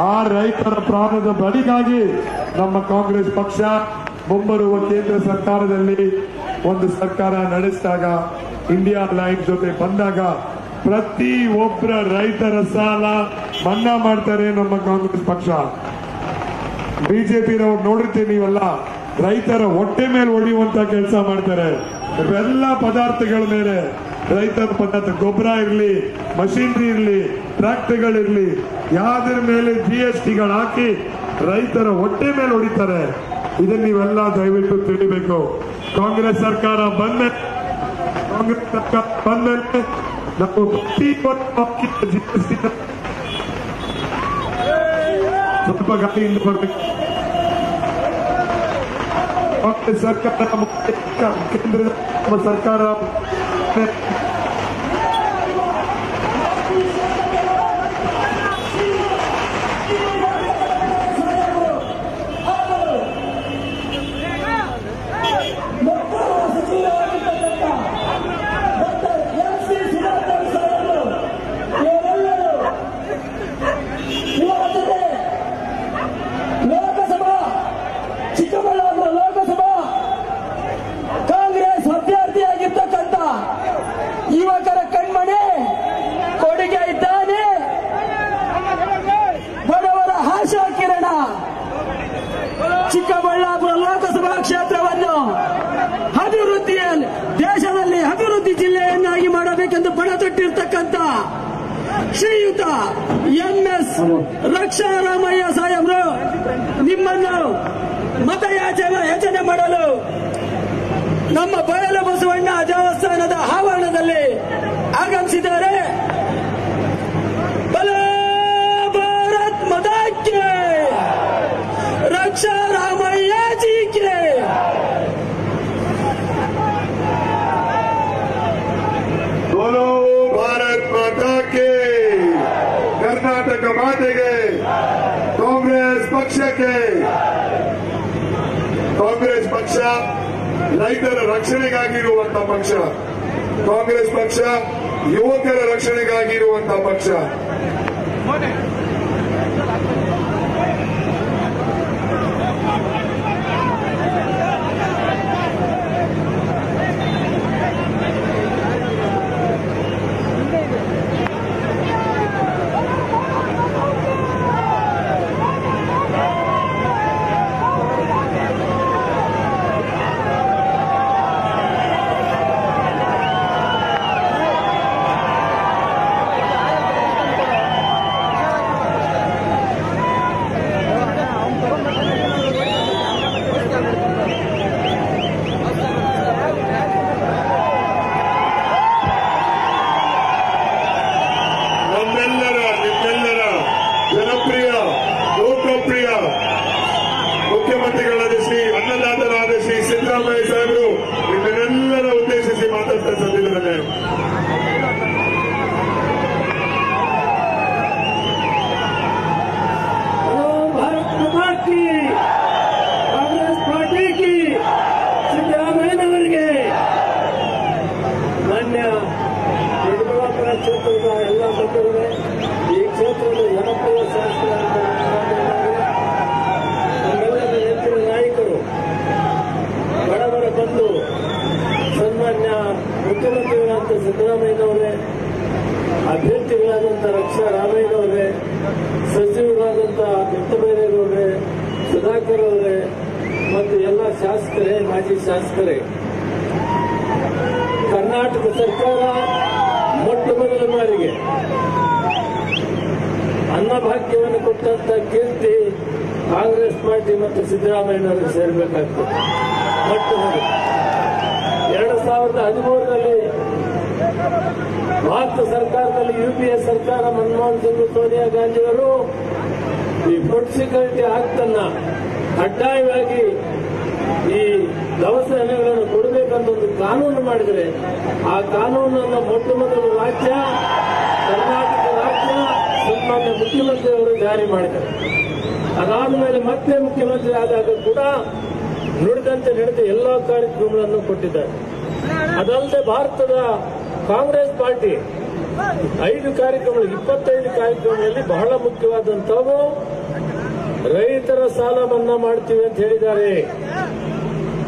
ಆ ರೈತರ ಪ್ರಾಣದ ಬಳಿಗಾಗಿ ನಮ್ಮ ಕಾಂಗ್ರೆಸ್ ಪಕ್ಷ ಮುಂಬರುವ ಕೇಂದ್ರ ಸರ್ಕಾರದಲ್ಲಿ ಒಂದು ಸರ್ಕಾರ ನಡೆಸಿದಾಗ, ಇಂಡಿಯಾ ಅಲಯನ್ಸ್ ಜೊತೆ ಬಂದಾಗ ಪ್ರತಿ ಒಬ್ಬರ ರೈತರ ಸಾಲ ಮನ್ನಾ ಮಾಡ್ತಾರೆ ನಮ್ಮ ಕಾಂಗ್ರೆಸ್ ಪಕ್ಷ. ಬಿಜೆಪಿನವ್ರು ನೋಡಿರ್ತೀವಿ ನೀವೆಲ್ಲ, ರೈತರ ಹೊಟ್ಟೆ ಮೇಲೆ ಹೊಡೆಯುವಂತ ಕೆಲಸ ಮಾಡ್ತಾರೆ. ಇವೆಲ್ಲ ಪದಾರ್ಥಗಳ ಮೇಲೆ, ರೈತರ ಪದಾರ್ಥ, ಗೊಬ್ಬರ ಇರಲಿ, ಮಷಿನರಿ ಇರಲಿ, ಟ್ರಾಕ್ಟರ್ಗಳಿರ್ಲಿ, ಯಾವ್ದ್ರ ಮೇಲೆ GSTಗಳು ಹಾಕಿ ರೈತರ ಹೊಟ್ಟೆ ಮೇಲೆ ಹೊಡಿತಾರೆ. ಇದನ್ನ ನೀವೆಲ್ಲ ದಯವಿಟ್ಟು ತಿಳಿಬೇಕು. ಕಾಂಗ್ರೆಸ್ ಸರ್ಕಾರ ಬಂದ್ಮೇಲೆ ನಾವು ಪ್ರತಿ GST ಸ್ವಲ್ಪ ಗಾಡಿಯಿಂದ ಬರ್ಬೇಕು. ಕಾಂಗ್ರೆಸ್ ಸರ್ಕಾರ ಕೇಂದ್ರದ ಸರ್ಕಾರ ಚಿಕ್ಕಬಳ್ಳಾಪುರ ಲೋಕಸಭಾ ಕಾಂಗ್ರೆಸ್ ಅಭ್ಯರ್ಥಿಯಾಗಿರ್ತಕ್ಕಂಥ ಯುವಕರ ಕಣ್ಮಣಿ ಕೊಡುಗೆ ಇದ್ದಾನೆ. ಬಡವರ ಆಶಾ ಕಿರಣ ಚಿಕ್ಕಬಳ್ಳಾಪುರ ಲೋಕಸಭಾ ಕ್ಷೇತ್ರವನ್ನು ಅಭಿವೃದ್ಧಿಯಲ್ಲಿ, ದೇಶದಲ್ಲಿ ಅಭಿವೃದ್ಧಿ ಜಿಲ್ಲೆಯನ್ನಾಗಿ ಮಾಡಬೇಕೆಂದು ಪಣತೊಟ್ಟಿರ್ತಕ್ಕಂಥ ಶ್ರೀಯುತ MS ರಕ್ಷಾರಾಮಯ್ಯ ಸಾಹೇಬರು ನಿಮ್ಮನ್ನು ಮತಯಾಚನೆ ಮಾಡಲು ನಮ್ಮ ಬಯಲು ಬಸವಣ್ಣ ದೇವಸ್ಥಾನದ ಆವರಣದಲ್ಲಿ ಆಗಮಿಸಿದ್ದಾರೆ. ಬಲ ಭಾರತ್ ಮತಕ್ಕೆ ರಕ್ಷಾರಾಮಯ್ಯ ಜಿಗೆ. बोलो भारत माता के, ಕರ್ನಾಟಕ ಮಾತೆಗೆ, ಕಾಂಗ್ರೆಸ್ ಪಕ್ಷಕ್ಕೆ. ಕಾಂಗ್ರೆಸ್ ಪಕ್ಷ ರೈತರ ರಕ್ಷಣೆಗಾಗಿರುವಂತ ಪಕ್ಷ, ಕಾಂಗ್ರೆಸ್ ಪಕ್ಷ ಯುವಕರ ರಕ್ಷಣೆಗಾಗಿರುವಂತ ಪಕ್ಷ. ಮುಖ್ಯಮಂತ್ರಿಗಳಾದ ಶ್ರೀ ಅನ್ನದಾತರಾದ ಶ್ರೀ ಸಿದ್ದರಾಮಯ್ಯ ಸಾಹೇಬರು ನಿಮ್ಮೆಲ್ಲರ ಉದ್ದೇಶಿಸಿ ಮಾತಾಡ್ತಾ ಸಂದಿದ್ದಾರೆ. भारत माता की, कांग्रेस पार्टी की, ಸಿದ್ದರಾಮಯ್ಯನವರಿಗೆ ಮಾನ್ಯ ದೊಡ್ಡಬಳ್ಳಾಪುರ ಕ್ಷೇತ್ರದ ಎಲ್ಲ ಬಂಧುಗಳೇ, ಈ ಕ್ಷೇತ್ರದ ಜನಪ್ರಿಯ ಶಾಸಕರಾದ ನಮ್ಮೆಲ್ಲರ ನೆಚ್ಚಿನ ನಾಯಕರು, ಬಡವರ ಬಂಧು ಸನ್ಮಾನ್ಯ ಮುಖ್ಯಮಂತ್ರಿಗಳಾದಂಥ ಸಿದ್ದರಾಮಯ್ಯನವರೇ, ಅಭ್ಯರ್ಥಿಗಳಾದಂಥ ರಕ್ಷಾ ರಾಮಯ್ಯನವರೇ, ಸಚಿವರಾದಂಥ ಮುತ್ತಬೈರೇಗೌಡರೇ, ಸುಧಾಕರ್ ಅವರೇ ಮತ್ತು ಎಲ್ಲ ಶಾಸಕರೇ, ಮಾಜಿ ಶಾಸಕರೇ, ಕರ್ನಾಟಕ ಸರ್ಕಾರ ಮೊಟ್ಟ ಮೊದಲ ಬಾರಿಗೆ ಅನ್ನಭಾಗ್ಯವನ್ನು ಕೊಟ್ಟಂತ ಕೀರ್ತಿ ಕಾಂಗ್ರೆಸ್ ಪಾರ್ಟಿ ಮತ್ತು ಸಿದ್ದರಾಮಯ್ಯನವರಿಗೆ ಸೇರಬೇಕಾಗ್ತದೆ. ಮೊಟ್ಟ ಮೊದಲು 2013ರಲ್ಲಿ ಭಾರತ ಸರ್ಕಾರದಲ್ಲಿ ಯುಪಿಎ ಸರ್ಕಾರ ಮನಮೋಹನ್ ಸಿಂಗ್, ಸೋನಿಯಾ ಗಾಂಧಿಯವರು ಈ ಫುಡ್ ಸೆಕ್ಯೂರಿಟಿ ಆಕ್ಟ್ ಅನ್ನ ಕಡ್ಡಾಯವಾಗಿ ಈ ದವಸ ಧಾನ್ಯಗಳನ್ನು ಕೊಡಬೇಕಂತ ಒಂದು ಕಾನೂನು ಮಾಡಿದರೆ, ಆ ಕಾನೂನನ್ನು ಮೊಟ್ಟ ಮೊದಲು ರಾಜ್ಯ ಕರ್ನಾಟಕ ರಾಜ್ಯ ಸನ್ಮಾನ್ಯ ಮುಖ್ಯಮಂತ್ರಿ ಅವರು ಜಾರಿ ಮಾಡಿದ್ದಾರೆ. ಅದಾದ ಮೇಲೆ ಮತ್ತೆ ಮುಖ್ಯಮಂತ್ರಿ ಆದಾಗ ಕೂಡ ನುಡಿದಂತೆ ನಡೆದ ಎಲ್ಲಾ ಕಾರ್ಯಕ್ರಮಗಳನ್ನು ಕೊಟ್ಟಿದ್ದಾರೆ. ಅದಲ್ಲದೆ ಭಾರತದ ಕಾಂಗ್ರೆಸ್ ಪಾರ್ಟಿ 25 ಕಾರ್ಯಕ್ರಮಗಳಲ್ಲಿ ಬಹಳ ಮುಖ್ಯವಾದಂತವು ರೈತರ ಸಾಲ ಮನ್ನಾ ಮಾಡ್ತೀವಿ ಅಂತ ಹೇಳಿದ್ದಾರೆ.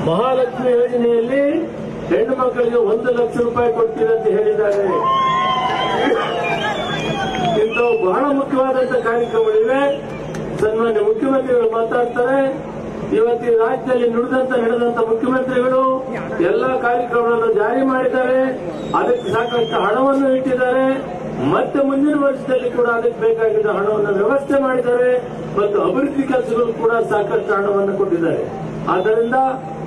ಮಹಾಲಕ್ಷ್ಮಿ ಯೋಜನೆಯಲ್ಲಿ ಹೆಣ್ಣು ಮಕ್ಕಳಿಗೆ 1 ಲಕ್ಷ ರೂಪಾಯಿ ಕೊಡ್ತೀವಿ ಅಂತ ಹೇಳಿದ್ದಾರೆ. ಇಂಥವು ಬಹಳ ಮುಖ್ಯವಾದಂತಹ ಕಾರ್ಯಕ್ರಮಗಳಿವೆ. ಸನ್ಮಾನ್ಯ ಮುಖ್ಯಮಂತ್ರಿಗಳು ಮಾತಾಡ್ತಾರೆ. ಇವತ್ತು ಈ ರಾಜ್ಯದಲ್ಲಿ ನಡೆದಂತ ಮುಖ್ಯಮಂತ್ರಿಗಳು ಎಲ್ಲಾ ಕಾರ್ಯಕ್ರಮಗಳನ್ನು ಜಾರಿ ಮಾಡಿದ್ದಾರೆ. ಅದಕ್ಕೆ ಸಾಕಷ್ಟು ಹಣವನ್ನು ಇಟ್ಟಿದ್ದಾರೆ. ಮತ್ತೆ ಮುಂದಿನ ವರ್ಷದಲ್ಲಿ ಕೂಡ ಅದಕ್ಕೆ ಬೇಕಾಗಿದ್ದ ಹಣವನ್ನು ವ್ಯವಸ್ಥೆ ಮಾಡಿದ್ದಾರೆ ಮತ್ತು ಅಭಿವೃದ್ಧಿ ಕೆಲಸಗಳು ಕೂಡ ಸಾಕಷ್ಟು ಹಣವನ್ನು ಕೊಟ್ಟಿದ್ದಾರೆ. ಆದ್ದರಿಂದ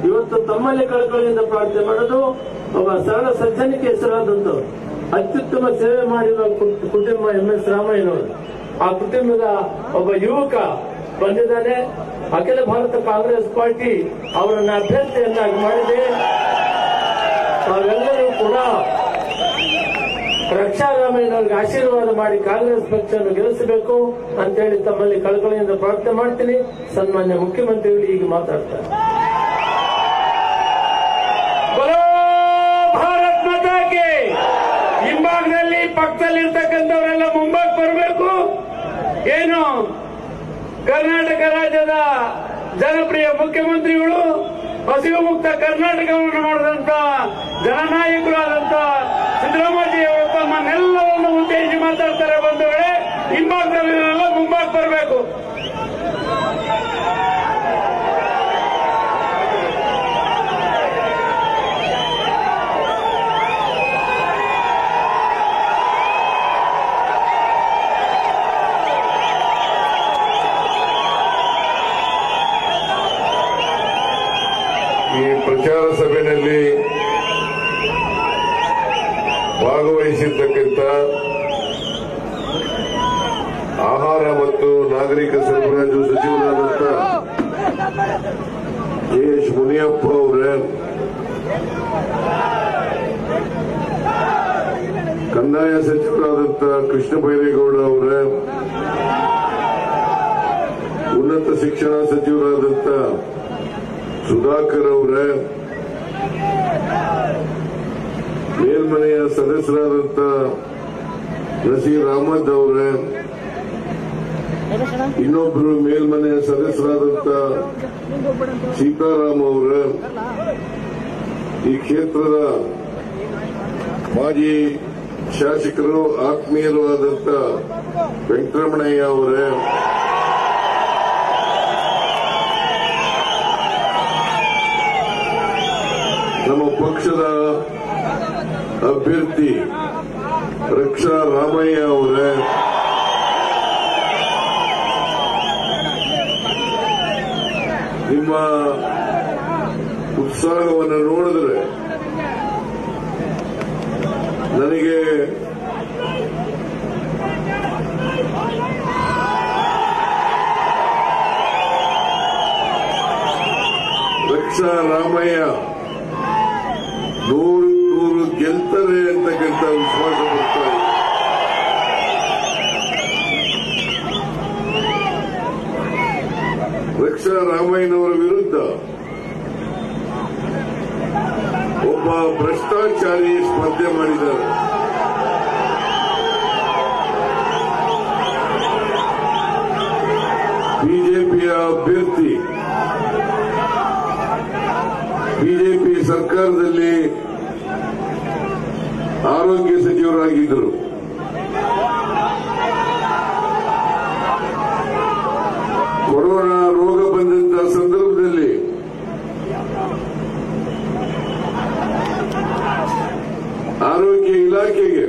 ಇವತ್ತು ತಮ್ಮಲ್ಲಿ ಕಳಕಳಿಯಿಂದ ಪ್ರಾರ್ಥನೆ ಮಾಡೋದು, ಒಬ್ಬ ಸರಳ ಸಜ್ಜನಿಕೆ ಹೆಸರಾದಂತವರು, ಅತ್ಯುತ್ತಮ ಸೇವೆ ಮಾಡಿರುವ ಕುಟುಂಬ MS ರಾಮಯ್ಯನವರು. ಆ ಕುಟುಂಬದ ಒಬ್ಬ ಯುವಕ ಬಂದಿದ್ದಾನೆ. ಅಖಿಲ ಭಾರತ ಕಾಂಗ್ರೆಸ್ ಪಾರ್ಟಿ ಅವರನ್ನ ಅಭ್ಯರ್ಥಿಯನ್ನಾಗಿ ಮಾಡಿದೆ. ತಾವೆಲ್ಲರೂ ಕೂಡ ರಕ್ಷಾ ರಾಮಯ್ಯನವರಿಗೆ ಆಶೀರ್ವಾದ ಮಾಡಿ ಕಾಂಗ್ರೆಸ್ ಪಕ್ಷವನ್ನು ಗೆಲ್ಲಿಸಬೇಕು ಅಂತೇಳಿ ತಮ್ಮಲ್ಲಿ ಕಳಕಳಿಯಿಂದ ಪ್ರಾರ್ಥನೆ ಮಾಡ್ತೀನಿ. ಸನ್ಮಾನ್ಯ ಮುಖ್ಯಮಂತ್ರಿಗಳು ಈಗ ಮಾತಾಡ್ತಾರೆ. ಭಾರತ್ ಮಾತಾಗೆ ಹಿಂಭಾಗದಲ್ಲಿ ಪಕ್ಕದಲ್ಲಿರ್ತಕ್ಕಂಥವರೆಲ್ಲ ಮುಂಭಾಗ ಬರಬೇಕು. ಏನು ಕರ್ನಾಟಕ ರಾಜ್ಯದ ಜನಪ್ರಿಯ ಮುಖ್ಯಮಂತ್ರಿಗಳು, ಹಸಿವು ಮುಕ್ತ ಕರ್ನಾಟಕವನ್ನು ಮಾಡಿದಂತ ಜನನಾಯಕರಾದಂತ ಸಿದ್ದರಾಮಯ್ಯ ತಮ್ಮನ್ನೆಲ್ಲವನ್ನು ಉದ್ದೇಶಿಸಿ ಮಾತಾಡ್ತಾರೆ. ಬಂಧುಗಳೇ, ಹಿಂಭಾಗದಲ್ಲಿರಲ್ಲ ಮುಂಭಾಗ ಬರಬೇಕು. ಈ ಪ್ರಚಾರ ಸಭೆಯಲ್ಲಿ ಭಾಗವಹಿಸಿರ್ತಕ್ಕಂಥ ಆಹಾರ ಮತ್ತು ನಾಗರಿಕ ಸರಬರಾಜು ಸಚಿವರಾದಂಥ KH ಮುನಿಯಪ್ಪ ಅವರೇ, ಕಂದಾಯ ಸಚಿವರಾದಂಥ ಕೃಷ್ಣ ಬೈರೇಗೌಡ ಅವರೇ, ಉನ್ನತ ಶಿಕ್ಷಣ ಸಚಿವರಾದಂಥ ಸುಧಾಕರ್ ಅವರೇ, ಮೇಲ್ಮನೆಯ ಸದಸ್ಯರಾದಂಥ ನಸೀರ್ ಅಹಮದ್ ಅವರೇ, ಇನ್ನೊಬ್ಬರು ಮೇಲ್ಮನೆಯ ಸದಸ್ಯರಾದಂಥ ಸೀತಾರಾಮ್ ಅವರೇ, ಈ ಕ್ಷೇತ್ರದ ಮಾಜಿ ಶಾಸಕರು ಆತ್ಮೀಯರು ಆದಂಥ ವೆಂಕಟರಮಣಯ್ಯ ಅವರೇ, ನಮ್ಮ ಪಕ್ಷದ ಅಭ್ಯರ್ಥಿ ರಕ್ಷಾ ರಾಮಯ್ಯ ಅವರೇ, ನಿಮ್ಮ ಉತ್ಸಾಹವನ್ನು ನೋಡಿದ್ರೆ ನನಗೆ ರಕ್ಷಾ ರಾಮಯ್ಯ 100 ಗೆಲ್ತಾರೆ ಅಂತಕ್ಕಂಥ ವಿಶ್ವಾಸ ಬರ್ತಾ ಇದೆ. ರಕ್ಷಾ ರಾಮಯ್ಯನವರ ವಿರುದ್ಧ ಒಬ್ಬ ಭ್ರಷ್ಟಾಚಾರಿ ಸ್ಪರ್ಧೆ ಮಾಡಿದ್ದಾರೆ. ಬಿಜೆಪಿಯ ಅಭ್ಯರ್ಥಿ, ಬಿಜೆಪಿ ಸರ್ಕಾರದಲ್ಲಿ ಆರೋಗ್ಯ ಸಚಿವರಾಗಿದ್ದರು. ಕೊರೋನಾ ರೋಗ ಬಂದಂತಹ ಸಂದರ್ಭದಲ್ಲಿ ಆರೋಗ್ಯ ಇಲಾಖೆಗೆ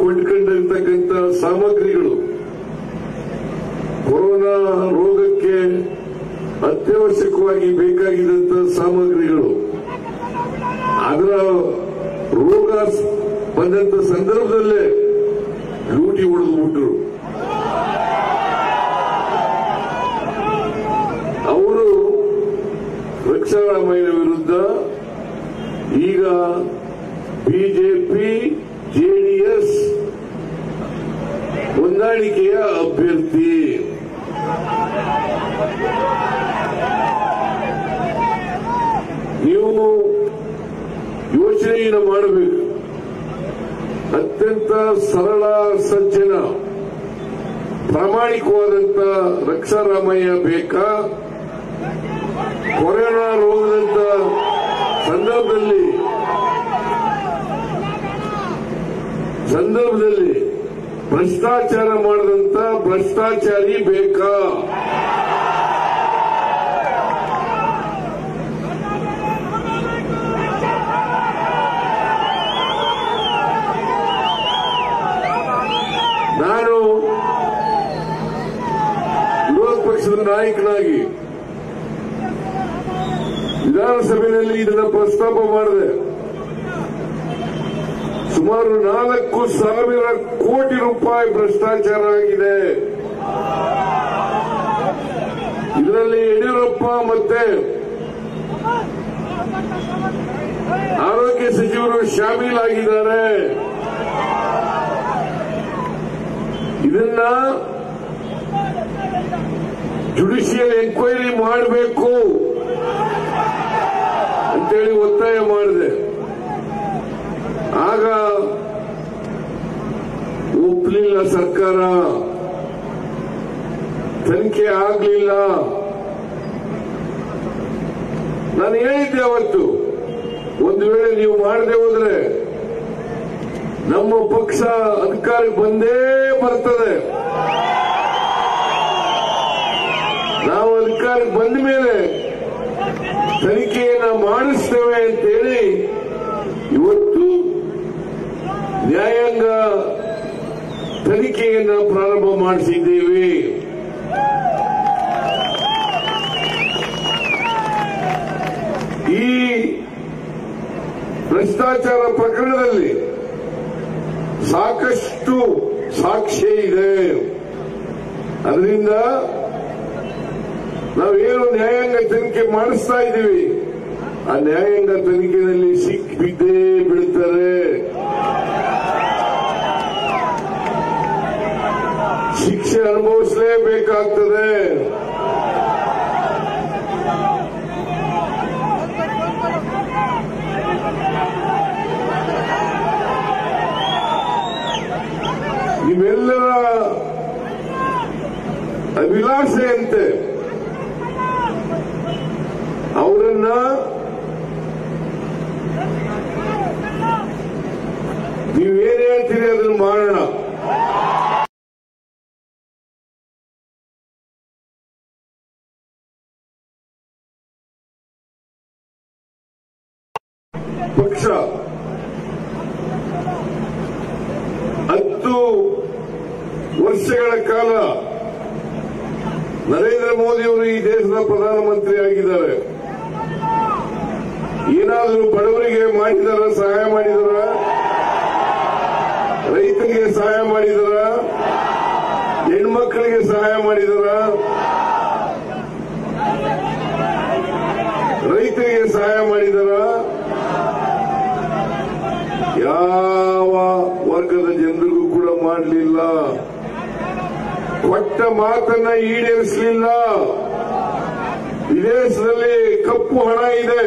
ಕೊಂಡ್ಕೊಂಡಿರ್ತಕ್ಕಂಥ ಸಾಮಗ್ರಿಗಳು, ಕೊರೋನಾ ರೋಗಕ್ಕೆ ಅತ್ಯವಶ್ಯಕವಾಗಿ ಬೇಕಾಗಿದ್ದಂತ ಸಾಮಗ್ರಿಗಳು, ಅದರ ರೋಗ ಬಂದಂತ ಸಂದರ್ಭದಲ್ಲೇ ಲೂಟಿ ಹೊಡೆದುಬಿಟ್ರು. ಅವರು ರಕ್ಷಾರಾಮಯ್ಯ ವಿರುದ್ಧ ಈಗ ಬಿಜೆಪಿ ಜೆಡಿಎಸ್ ಹೊಂದಾಣಿಕೆಯ ಅಭ್ಯರ್ಥಿ. ನೀವು ಯೋಚನೆಯನ್ನು ಮಾಡಬೇಕು. ಅತ್ಯಂತ ಸರಳ ಸಜ್ಜನ ಪ್ರಾಮಾಣಿಕವಾದಂತ ರಕ್ಷಾರಾಮಯ್ಯ ಬೇಕಾ? ಕೊರೋನಾ ರೋಗದಂತ ಸಂದರ್ಭದಲ್ಲಿ ಭ್ರಷ್ಟಾಚಾರ ಮಾಡದಂತ ಭ್ರಷ್ಟಾಚಾರಿ ಬೇಕಾ? ನಾನು ವಿರೋಧ ಪಕ್ಷದ ನಾಯಕನಾಗಿ ವಿಧಾನಸಭೆಯಲ್ಲಿ ಇದನ್ನ ಪ್ರಸ್ತಾಪ ಮಾಡಿದೆ. ಸುಮಾರು 4,000 ಕೋಟಿ ರೂಪಾಯಿ ಭ್ರಷ್ಟಾಚಾರ ಆಗಿದೆ. ಇದರಲ್ಲಿ ಯಡಿಯೂರಪ್ಪ ಮತ್ತೆ ಆರೋಗ್ಯ ಸಚಿವರು ಶಾಮೀಲಾಗಿದ್ದಾರೆ. ಇದನ್ನ ಜುಡಿಷಿಯಲ್ ಎನ್ಕ್ವೈರಿ ಮಾಡಬೇಕು ಅಂತೇಳಿ ಒತ್ತಾಯ ಮಾಡಿದೆ. ಆಗ ಒಪ್ಪಲಿಲ್ಲ ಸರ್ಕಾರ, ತನಿಖೆ ಆಗಲಿಲ್ಲ. ನಾನು ಹೇಳಿದ್ದೆ ಅವತ್ತು, ಒಂದು ವೇಳೆ ನೀವು ಮಾಡದೆ ಹೋದ್ರೆ ನಮ್ಮ ಪಕ್ಷ ಅಧಿಕಾರಕ್ಕೆ ಬಂದೇ ಬರ್ತದೆ. ನಾವು ಅಧಿಕಾರಕ್ಕೆ ಬಂದ ಮೇಲೆ ತನಿಖೆಯನ್ನ ಮಾಡಿಸ್ತೇವೆ ಅಂತೇಳಿ ಇವತ್ತು ನ್ಯಾಯಾಂಗ ತನಿಖೆಯನ್ನ ಪ್ರಾರಂಭ ಮಾಡಿಸಿದ್ದೇವೆ. ಈ ಭ್ರಷ್ಟಾಚಾರ ಪ್ರಕರಣದಲ್ಲಿ ಸಾಕಷ್ಟು ಸಾಕ್ಷ್ಯ ಇದೆ. ಅದರಿಂದ ನಾವೇನು ನ್ಯಾಯಾಂಗ ತನಿಖೆ ಮಾಡಿಸ್ತಾ ಇದ್ದೀವಿ, ಆ ನ್ಯಾಯಾಂಗ ತನಿಖೆಯಲ್ಲಿ ಸಿಕ್ಕಿಬಿದ್ದೇ ಬೀಳ್ತಾರೆ. ಶಿಕ್ಷೆ ಅನುಭವಿಸಲೇಬೇಕಾಗ್ತದೆ. ನಿಮ್ಮೆಲ್ಲರ ಅಭಿಲಾಷೆಯಂತೆ ಅವರನ್ನ ನೀವೇನು ಹೇಳ್ತೀರಿ ಅದನ್ನು ಮಾಡೋಣ. ಪಕ್ಷ 10 ವರ್ಷಗಳ ಕಾಲ ನರೇಂದ್ರ ಮೋದಿ ಅವರು ಈ ದೇಶದ ಪ್ರಧಾನಮಂತ್ರಿ ಆಗಿದ್ದಾರೆ. ಏನಾದರೂ ಬಡವರಿಗೆ ಮಾಡಿದಾರ, ಸಹಾಯ ಮಾಡಿದಾರ? ರೈತರಿಗೆ ಸಹಾಯ ಮಾಡಿದಾರ? ಹೆಣ್ಮಕ್ಕಳಿಗೆ ಸಹಾಯ ಮಾಡಿದಾರ? ರೈತರಿಗೆ ಸಹಾಯ ಮಾಡಿದಾರ? ಯಾವ ವರ್ಗದ ಜನರಿಗೂ ಕೂಡ ಮಾಡಲಿಲ್ಲ. ಕೊಟ್ಟ ಮಾತನ್ನ ಈಡೇರಿಸಲಿಲ್ಲ. ವಿದೇಶದಲ್ಲಿ ಕಪ್ಪು ಹಣ ಇದೆ,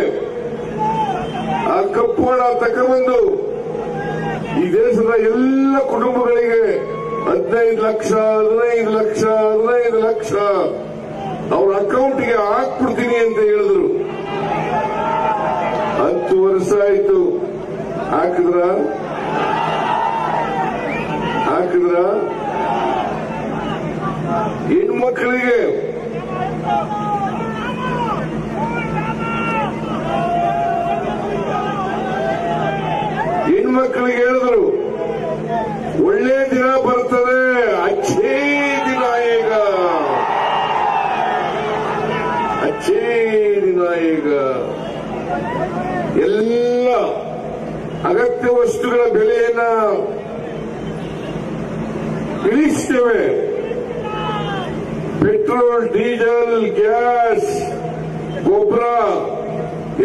ಆ ಕಪ್ಪು ಹಣ ತಗೊಂಡು ಈ ದೇಶದ ಎಲ್ಲ ಕುಟುಂಬಗಳಿಗೆ 15 ಲಕ್ಷ 15 ಲಕ್ಷ 15 ಲಕ್ಷ ಅವ್ರ ಅಕೌಂಟ್ಗೆ ಹಾಕ್ಬಿಡ್ತೀನಿ ಅಂತ ಹೇಳಿದ್ರು. 10 ವರ್ಷ ಆಯ್ತು. ಹಾಕಿದ್ರ ಹೆಣ್ಮಕ್ಕಳಿಗೆ ಹೇಳಿದ್ರು ಒಳ್ಳೆ ದಿನ ಬರ್ತದೆ, ಅಚ್ಚೇ ದಿನ ಈಗ, ಅಚ್ಚೇ ದಿನ ಈಗ. ಎಲ್ಲ ಅಗತ್ಯ ವಸ್ತುಗಳ ಬೆಲೆಯನ್ನ ಇಳಿಸ್ತೇವೆ. ಪೆಟ್ರೋಲ್, ಡೀಸೆಲ್, ಗ್ಯಾಸ್, ಗೊಬ್ಬರ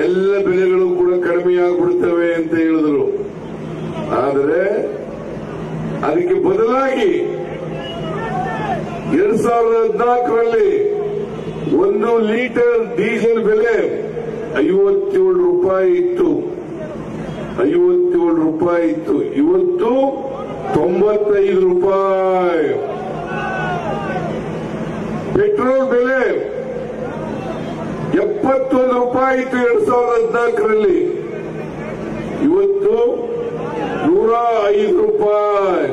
ಎಲ್ಲ ಬೆಲೆಗಳು ಕೂಡ ಕಡಿಮೆಯಾಗ್ಬಿಡ್ತವೆ ಅಂತ ಹೇಳಿದ್ರು. ಆದರೆ ಅದಕ್ಕೆ ಬದಲಾಗಿ 2014ರಲ್ಲಿ 1 ಲೀಟರ್ ಡೀಸೆಲ್ ಬೆಲೆ 57 ರೂಪಾಯಿ ಇತ್ತು. 57 ರೂಪಾಯಿ ಇತ್ತು. ಇವತ್ತು 95 ರೂಪಾಯಿ. ಪೆಟ್ರೋಲ್ ಬೆಲೆ 71 ರೂಪಾಯಿ ಇತ್ತು 2014ರಲ್ಲಿ. ಇವತ್ತು 105 ರೂಪಾಯಿ.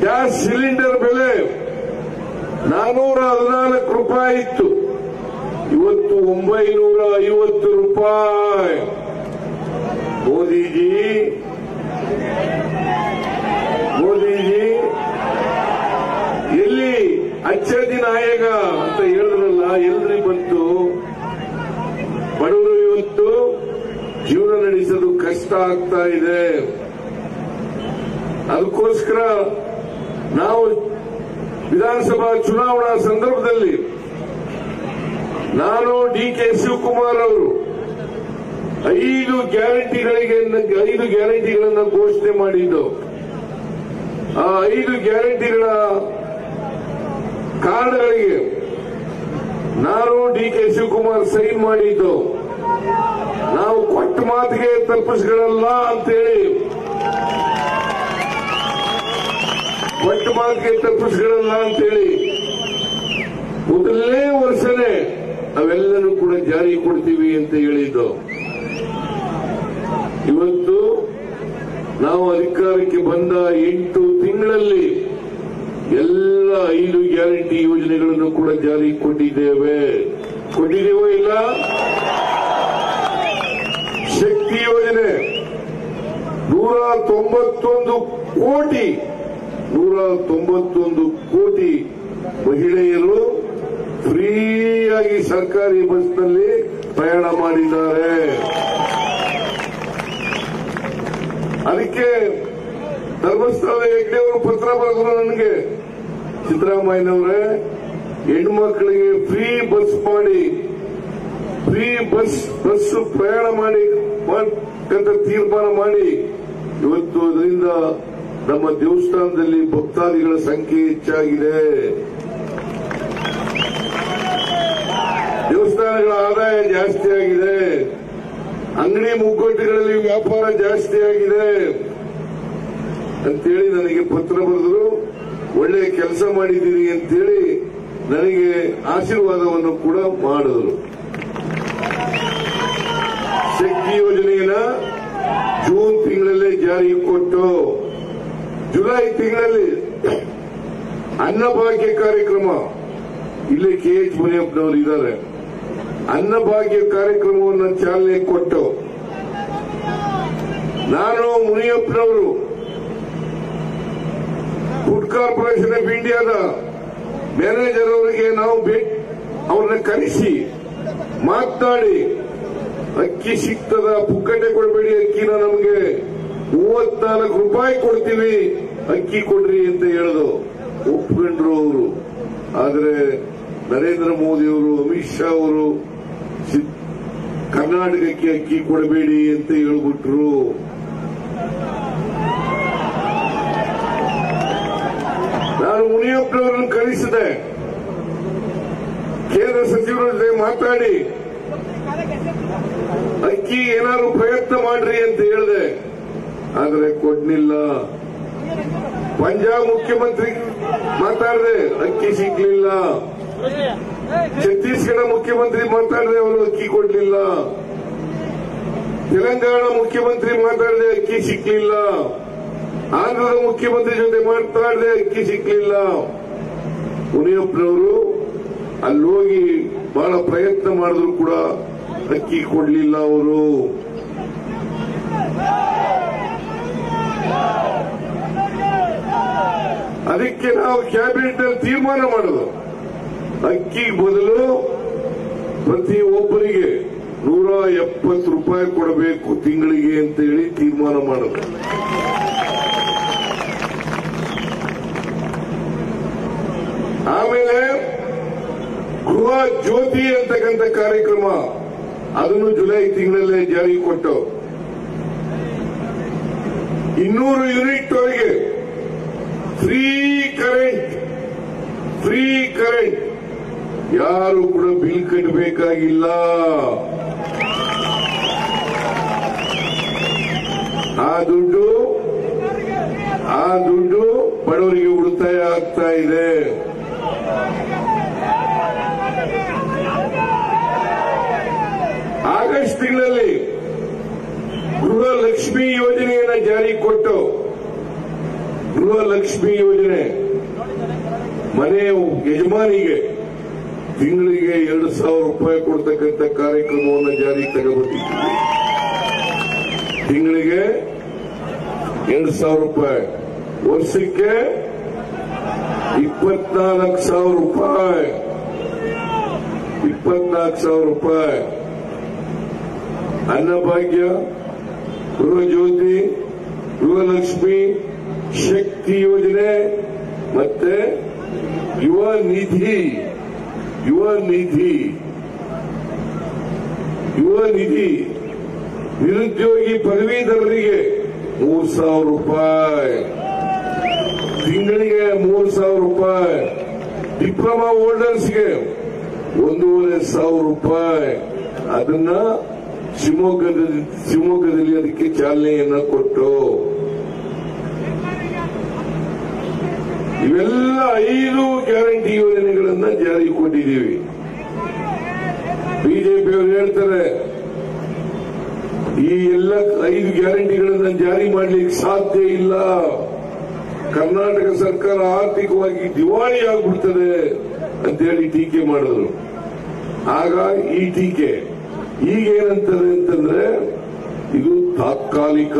ಗ್ಯಾಸ್ ಸಿಲಿಂಡರ್ ಬೆಲೆ 414 ರೂಪಾಯಿ ಇತ್ತು. ಇವತ್ತು 950 ರೂಪಾಯಿ. ಮೋದಿಜಿ ಎಲ್ಲಿ ಅಚ್ಚೇ ದಿನ ಆಯೇಗ ಅಂತ ಹೇಳಿದ್ರಲ್ಲ, ಎಲ್ರಿ ಬಂತು? ಬಡವರು ಇವತ್ತು ಜೀವನ ನಡೆಸೋದು ಕಷ್ಟ ಆಗ್ತಾ ಇದೆ. ಅದಕ್ಕೋಸ್ಕರ ನಾವು ವಿಧಾನಸಭಾ ಚುನಾವಣಾ ಸಂದರ್ಭದಲ್ಲಿ ನಾನು ಡಿ.ಕೆ. ಶಿವಕುಮಾರ್ ಅವರು 5 ಗ್ಯಾರಂಟಿಗಳನ್ನು ಘೋಷಣೆ ಮಾಡಿದ್ದು. ಆ 5 ಗ್ಯಾರಂಟಿಗಳ ಕಾರ್ಡ್ಗಳಿಗೆ ನಾನು ಡಿ.ಕೆ. ಶಿವಕುಮಾರ್ ಸೈನ್ ಮಾಡಿದ್ದು. ನಾವು ಕೊಟ್ಟ ಮಾತಿಗೆ ತಲುಪಿಸಗಳಲ್ಲ ಅಂತೇಳಿ, ಮೊದಲನೇ ವರ್ಷನೇ ನಾವೆಲ್ಲರೂ ಕೂಡ ಜಾರಿ ಕೊಡ್ತೀವಿ ಅಂತ ಹೇಳಿದ್ದು. ಇವತ್ತು ನಾವು ಅಧಿಕಾರಕ್ಕೆ ಬಂದ 8 ತಿಂಗಳಲ್ಲಿ ಎಲ್ಲ 5 ಗ್ಯಾರಂಟಿ ಯೋಜನೆಗಳನ್ನು ಕೂಡ ಜಾರಿ ಕೊಟ್ಟಿದ್ದೇವೋ ಇಲ್ಲ? ಶಕ್ತಿ ಯೋಜನೆ 191 ಕೋಟಿ ಮಹಿಳೆಯರು ಫ್ರೀಯಾಗಿ ಸರ್ಕಾರಿ ಬಸ್ನಲ್ಲಿ ಪ್ರಯಾಣ ಮಾಡಿದ್ದಾರೆ. ಅದಕ್ಕೆ ಧರ್ಮಸ್ಥಳದ ಹೆಗ್ಡೆ ಅವರು ಪತ್ರ ಬರೆದ್ರು ನನಗೆ, ಸಿದ್ದರಾಮಯ್ಯನವರೇ, ಹೆಣ್ಮಕ್ಳಿಗೆ ಫ್ರೀ ಬಸ್ ಮಾಡಿ, ಫ್ರೀ ಬಸ್ ಪ್ರಯಾಣ ಮಾಡಿ ಅಂತ ತೀರ್ಮಾನ ಮಾಡಿ, ಇವತ್ತು ಅದರಿಂದ ನಮ್ಮ ದೇವಸ್ಥಾನದಲ್ಲಿ ಭಕ್ತಾದಿಗಳ ಸಂಖ್ಯೆ ಹೆಚ್ಚಾಗಿದೆ. ದೇವಸ್ಥಾನಗಳ ಆದಾಯ ಜಾಸ್ತಿ ಆಗಿದೆ. ಅಂಗಡಿ ಮುಗ್ಗಟ್ಟುಗಳಲ್ಲಿ ವ್ಯಾಪಾರ ಜಾಸ್ತಿ ಆಗಿದೆ ಅಂತೇಳಿ ನನಗೆ ಪತ್ರ ಬರೆದ್ರು. ಒಳ್ಳೆ ಕೆಲಸ ಮಾಡಿದ್ದೀರಿ ಅಂತೇಳಿ ನನಗೆ ಆಶೀರ್ವಾದವನ್ನು ಕೂಡ ಮಾಡಿದ್ರು. ಶಕ್ತಿ ಯೋಜನೆಯನ್ನ ಜೂನ್ ತಿಂಗಳಲ್ಲೇ ಜಾರಿ ಕೊಟ್ಟು, ಜುಲೈ ತಿಂಗಳಲ್ಲಿ ಅನ್ನಭಾಗ್ಯ ಕಾರ್ಯಕ್ರಮ, ಇಲ್ಲಿ KH ಮುನಿಯಪ್ಪನವರು ಇದ್ದಾರೆ, ಅನ್ನಭಾಗ್ಯ ಕಾರ್ಯಕ್ರಮವನ್ನು ಚಾಲನೆ ಕೊಟ್ಟು, ನಾನು ಮುನಿಯಪ್ಪನವರು ಫುಡ್ ಕಾರ್ಪೊರೇಷನ್ ಆಫ್ ಇಂಡಿಯಾದ ಮ್ಯಾನೇಜರ್ ಅವರಿಗೆ ನಾವು ಅವ್ರನ್ನ ಕರೆಸಿ ಮಾತನಾಡಿ ಅಕ್ಕಿ ಸಿಗ್ತದ, ಪುಕ್ಕಟೆ ಕೊಡಬೇಡಿ ಅಕ್ಕಿನ, ನಮಗೆ 34 ರೂಪಾಯಿ ಕೊಡ್ತೀವಿ, ಅಕ್ಕಿ ಕೊಡ್ರಿ ಅಂತ ಹೇಳೋದು ಒಪ್ಕೊಂಡ್ರು ಅವರು. ಆದ್ರೆ ನರೇಂದ್ರ ಮೋದಿ ಅವರು, ಅಮಿತ್ ಶಾ ಅವರು ಕರ್ನಾಟಕಕ್ಕೆ ಅಕ್ಕಿ ಕೊಡಬೇಡಿ ಅಂತ ಹೇಳ್ಬಿಟ್ರು. ನಾನು ಮುನಿಯಪ್ಪನವರನ್ನು ಕಳಿಸಿದೆ, ಕೇಂದ್ರ ಸಚಿವರ ಜೊತೆ ಮಾತಾಡಿ ಅಕ್ಕಿ ಏನಾದ್ರು ಪ್ರಯತ್ನ ಮಾಡ್ರಿ ಅಂತ ಹೇಳಿದೆ, ಆದರೆ ಕೊಡ್ಲಿಲ್ಲ. ಪಂಜಾಬ್ ಮುಖ್ಯಮಂತ್ರಿ ಮಾತಾಡಿದೆ, ಅಕ್ಕಿ ಸಿಗ್ಲಿಲ್ಲ. ಛತ್ತೀಸ್ಗಢ ಮುಖ್ಯಮಂತ್ರಿ ಮಾತಾಡಿದೆ, ಅವರು ಅಕ್ಕಿ ಕೊಡ್ಲಿಲ್ಲ. ತೆಲಂಗಾಣ ಮುಖ್ಯಮಂತ್ರಿ ಮಾತಾಡಿದೆ, ಅಕ್ಕಿ ಸಿಗ್ಲಿಲ್ಲ. ಆಂಧ್ರದ ಮುಖ್ಯಮಂತ್ರಿ ಜೊತೆ ಮಾತಾಡಿದೆ, ಅಕ್ಕಿ ಸಿಗ್ಲಿಲ್ಲ. ಮುನಿಯಪ್ಪನವರು ಅಲ್ಲೋಗಿ ಬಹಳ ಪ್ರಯತ್ನ ಮಾಡಿದ್ರು ಕೂಡ ಅಕ್ಕಿ ಕೊಡ್ಲಿಲ್ಲ ಅವರು. ಅದಕ್ಕೆ ನಾವು ಕ್ಯಾಬಿನೆಟ್ ನಲ್ಲಿ ತೀರ್ಮಾನ ಮಾಡೋದು, ಅಕ್ಕಿ ಬದಲು ಪ್ರತಿ ಒಬ್ಬರಿಗೆ 170 ರೂಪಾಯಿ ಕೊಡಬೇಕು ತಿಂಗಳಿಗೆ ಅಂತ ಹೇಳಿ ತೀರ್ಮಾನ ಮಾಡೋದು. ಆಮೇಲೆ ಗೃಹ ಜ್ಯೋತಿ ಅಂತಕ್ಕಂಥ ಕಾರ್ಯಕ್ರಮ, ಅದನ್ನು ಜುಲೈ ತಿಂಗಳಲ್ಲೇ ಜಾರಿ ಕೊಟ್ಟು 200 ಯೂನಿಟ್ ವರೆಗೆ ಫ್ರೀ ಕರೆಂಟ್, ಯಾರು ಕೂಡ ಬಿಲ್ ಕಟ್ಟಬೇಕಾಗಿಲ್ಲ. ಆ ದುಡ್ಡು ಬಡವರಿಗೆ ಉಳಿತಾಯ ಆಗ್ತಾ ಇದೆ. ಆಗಸ್ಟ್ ತಿಂಗಳಲ್ಲಿ ಗೃಹಲಕ್ಷ್ಮಿ ಯೋಜನೆಯನ್ನು ಜಾರಿ ಕೊಟ್ಟು, ಗೃಹಲಕ್ಷ್ಮಿ ಯೋಜನೆ ಮನೆ ಯಜಮಾನಿಗೆ ತಿಂಗಳಿಗೆ 2,000 ರೂಪಾಯಿ ಕೊಡ್ತಕ್ಕಂಥ ಕಾರ್ಯಕ್ರಮವನ್ನು ಜಾರಿಗೆ ತಗೊಂಡಿದ್ದೀವಿ. ತಿಂಗಳಿಗೆ 2,000 ರೂಪಾಯಿ, ವರ್ಷಕ್ಕೆ 24,000 ರೂಪಾಯಿ. 24,000 ರೂಪಾಯಿ. ಅನ್ನಭಾಗ್ಯ, ಗೃಹಜ್ಯೋತಿ, ಗೃಹಲಕ್ಷ್ಮಿ, ಶಕ್ತಿ ಯೋಜನೆ ಮತ್ತೆ ಯುವ ನಿಧಿ ನಿರುದ್ಯೋಗಿ ಪದವೀಧರರಿಗೆ 3,000 ರೂಪಾಯಿ, ತಿಂಗಳಿಗೆ 3,000 ರೂಪಾಯಿ. ಡಿಪ್ಲೊಮಾ ಹೋಲ್ಡರ್ಸ್ಗೆ 1,500 ರೂಪಾಯಿ. ಅದನ್ನ ಶಿವಮೊಗ್ಗದಲ್ಲಿ ಅದಕ್ಕೆ ಚಾಲನೆಯನ್ನ ಕೊಟ್ಟು, ಇವೆಲ್ಲ 5 ಗ್ಯಾರಂಟಿ ಯೋಜನೆಗಳನ್ನ ಜಾರಿ ಕೊಟ್ಟಿದ್ದೀವಿ. ಬಿಜೆಪಿಯವರು ಹೇಳ್ತಾರೆ ಈ ಎಲ್ಲ 5 ಗ್ಯಾರಂಟಿಗಳನ್ನ ಜಾರಿ ಮಾಡಲಿಕ್ಕೆ ಸಾಧ್ಯ ಇಲ್ಲ, ಕರ್ನಾಟಕ ಸರ್ಕಾರ ಆರ್ಥಿಕವಾಗಿ ದಿವಾಳಿ ಆಗ್ಬಿಡ್ತದೆ ಅಂತೇಳಿ ಟೀಕೆ ಮಾಡಿದ್ರು. ಆಗ ಈ ಟೀಕೆ ಈಗೇನಂತದೆ ಅಂತಂದ್ರೆ, ಇದು ತಾತ್ಕಾಲಿಕ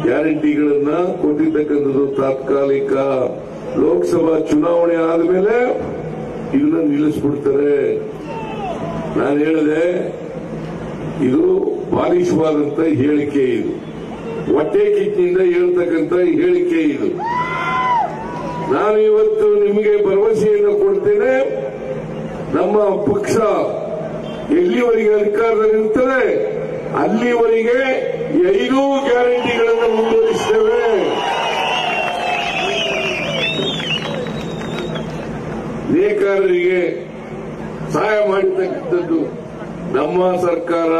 ಗ್ಯಾರಂಟಿಗಳನ್ನ ಕೊಟ್ಟಿರ್ತಕ್ಕಂಥದ್ದು, ತಾತ್ಕಾಲಿಕ. ಲೋಕಸಭಾ ಚುನಾವಣೆ ಆದಮೇಲೆ ಇದನ್ನ ನಿಲ್ಲಿಸ್ಬಿಡ್ತಾರೆ. ನಾನು ಹೇಳಿದೆ, ಇದು ಬಾಲಿಶವಾದಂತ ಹೇಳಿಕೆ, ಇದು ಹೊಟ್ಟೆ ಕಿಚ್ಚಿನಿಂದ ಹೇಳ್ತಕ್ಕಂಥ ಹೇಳಿಕೆ. ಇದು ನಾನು ಇವತ್ತು ನಿಮಗೆ ಭರವಸೆಯನ್ನು ಕೊಡ್ತೇನೆ, ನಮ್ಮ ಪಕ್ಷ ಎಲ್ಲಿವರೆಗೆ ಅಧಿಕಾರದಲ್ಲಿರ್ತದೆ ಅಲ್ಲಿವರೆಗೆ 5 ಗ್ಯಾರಂಟಿಗಳನ್ನು ಮುಂದುವರಿಸುತ್ತೇವೆ. ನೇಕಾರರಿಗೆ ಸಹಾಯ ಮಾಡತಕ್ಕಂಥದ್ದು ನಮ್ಮ ಸರ್ಕಾರ.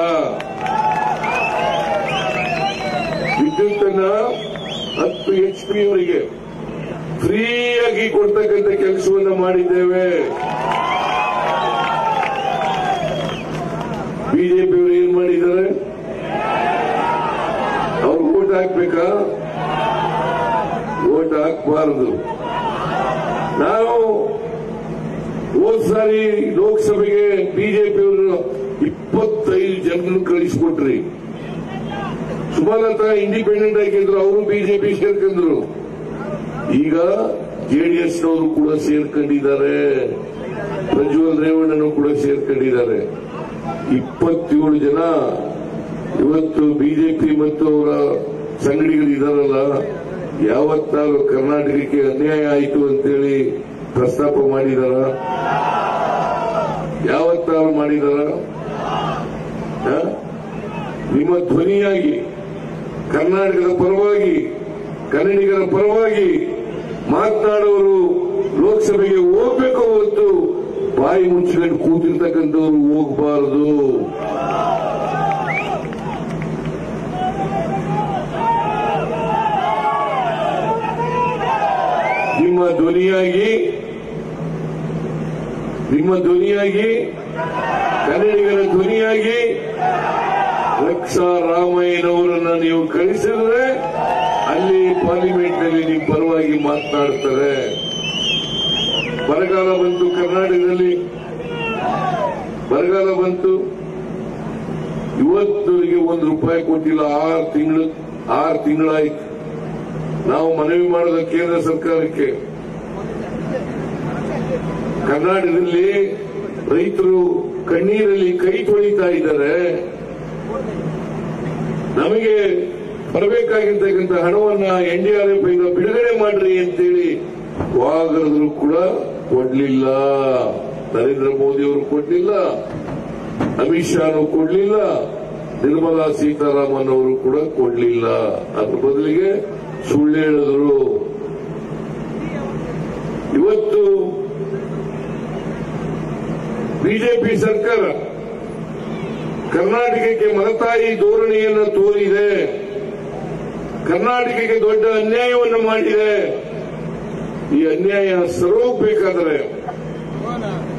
ವಿದ್ಯುತ್ತನ್ನ 10 HP ಅವರಿಗೆ ಫ್ರೀಯಾಗಿ ಕೊಡ್ತಕ್ಕಂಥ ಕೆಲಸವನ್ನು ಮಾಡಿದ್ದೇವೆ. ಬಿಜೆಪಿಯವರು ಏನ್ ಮಾಡಿದ್ದಾರೆ? ಅವ್ರು ವೋಟ್ ಹಾಕ್ಬೇಕಾ? ವೋಟ್ ಹಾಕಬಾರದು. ನಾವು ಹೋದ ಸಾರಿ ಲೋಕಸಭೆಗೆ ಬಿಜೆಪಿಯವರು 25 ಜನರನ್ನು ಕಳಿಸಿಕೊಟ್ರಿ. ಸುಮಲತಾ ಇಂಡಿಪೆಂಡೆಂಟ್ ಆಗಿದ್ರು, ಅವರು ಬಿಜೆಪಿ ಸೇರ್ಕೊಂಡ್ರು. ಈಗ ಜೆಡಿಎಸ್ನವರು ಕೂಡ ಸೇರ್ಕೊಂಡಿದ್ದಾರೆ, ಪ್ರಜ್ವಲ್ ರೇವಣ್ಣನು ಕೂಡ ಸೇರ್ಕೊಂಡಿದ್ದಾರೆ. 27 ಜನ ಇವತ್ತು ಬಿಜೆಪಿ ಮತ್ತು ಅವರ ಸಂಗಡಿಗರಿದಾರಲ್ಲ, ಯಾವತ್ತಾರು ಕರ್ನಾಟಕಕ್ಕೆ ಅನ್ಯಾಯ ಆಯಿತು ಅಂತೇಳಿ ಪ್ರಸ್ತಾಪ ಮಾಡಿದಾರ? ಯಾವತ್ತಾರು ಮಾಡಿದಾರ? ನಿಮ್ಮ ಧ್ವನಿಯಾಗಿ ಕರ್ನಾಟಕದ ಪರವಾಗಿ, ಕನ್ನಡಿಗರ ಪರವಾಗಿ ಮಾತನಾಡೋರು ಲೋಕಸಭೆಗೆ ಹೋಗ್ಬೇಕು ಹೊರತು ಬಾಯಿ ಮುಚ್ಚಿಕೊಂಡು ಕೂತಿರ್ತಕ್ಕಂಥವ್ರು ಹೋಗಬಾರದು. ನಿಮ್ಮ ಧ್ವನಿಯಾಗಿ ಕನ್ನಡಿಗರ ಧ್ವನಿಯಾಗಿ ರಕ್ಷಾ ರಾಮಯ್ಯನವರನ್ನ ನೀವು ಕಳಿಸಿದ್ರೆ ಅಲ್ಲಿ ಪಾರ್ಲಿಮೆಂಟ್ ನಲ್ಲಿ ನಿಮ್ಮ ಪರವಾಗಿ ಮಾತನಾಡ್ತಾರೆ. ಬರಗಾಲ ಬಂತು, ಕರ್ನಾಟಕದಲ್ಲಿ ಬರಗಾಲ ಬಂತು. ಇವತ್ತವರಿಗೆ ₹1 ಕೊಟ್ಟಿಲ್ಲ. 6 ತಿಂಗಳಾಯ್ತು. ನಾವು ಮನವಿ ಮಾಡೋದ ಕೇಂದ್ರ ಸರ್ಕಾರಕ್ಕೆ, ಕರ್ನಾಟಕದಲ್ಲಿ ರೈತರು ಕಣ್ಣೀರಲ್ಲಿ ಕೈ ತೊಳಿತಾ ಇದ್ದಾರೆ. ನಮಗೆ ಬರಬೇಕಾಗಿರ್ತಕ್ಕಂಥ ಹಣವನ್ನ NDRF ಇಂದ ಬಿಡುಗಡೆ ಮಾಡ್ರಿ ಅಂತೇಳಿ ವಾಗದ್ರು ಕೂಡ ಕೊಡ್ಲಿಲ್ಲ. ನರೇಂದ್ರ ಮೋದಿ ಅವರು ಕೊಡ್ಲಿಲ್ಲ, ಅಮಿತ್ ಶಾನು ಕೊಡ್ಲಿಲ್ಲ, ನಿರ್ಮಲಾ ಸೀತಾರಾಮನ್ ಅವರು ಕೂಡ ಕೊಡ್ಲಿಲ್ಲ. ಅದ್ರ ಬದಲಿಗೆ ಸುಳ್ಳು ಹೇಳಿದ್ರು. ಇವತ್ತು ಬಿಜೆಪಿ ಸರ್ಕಾರ ಕರ್ನಾಟಕಕ್ಕೆ ಮಲತಾಯಿ ಧೋರಣೆಯನ್ನು ತೋರಿದೆ, ಕರ್ನಾಟಕಕ್ಕೆ ದೊಡ್ಡ ಅನ್ಯಾಯವನ್ನು ಮಾಡಿದೆ. ಈ ಅನ್ಯಾಯ ಸರೋಗಬೇಕಾದರೆ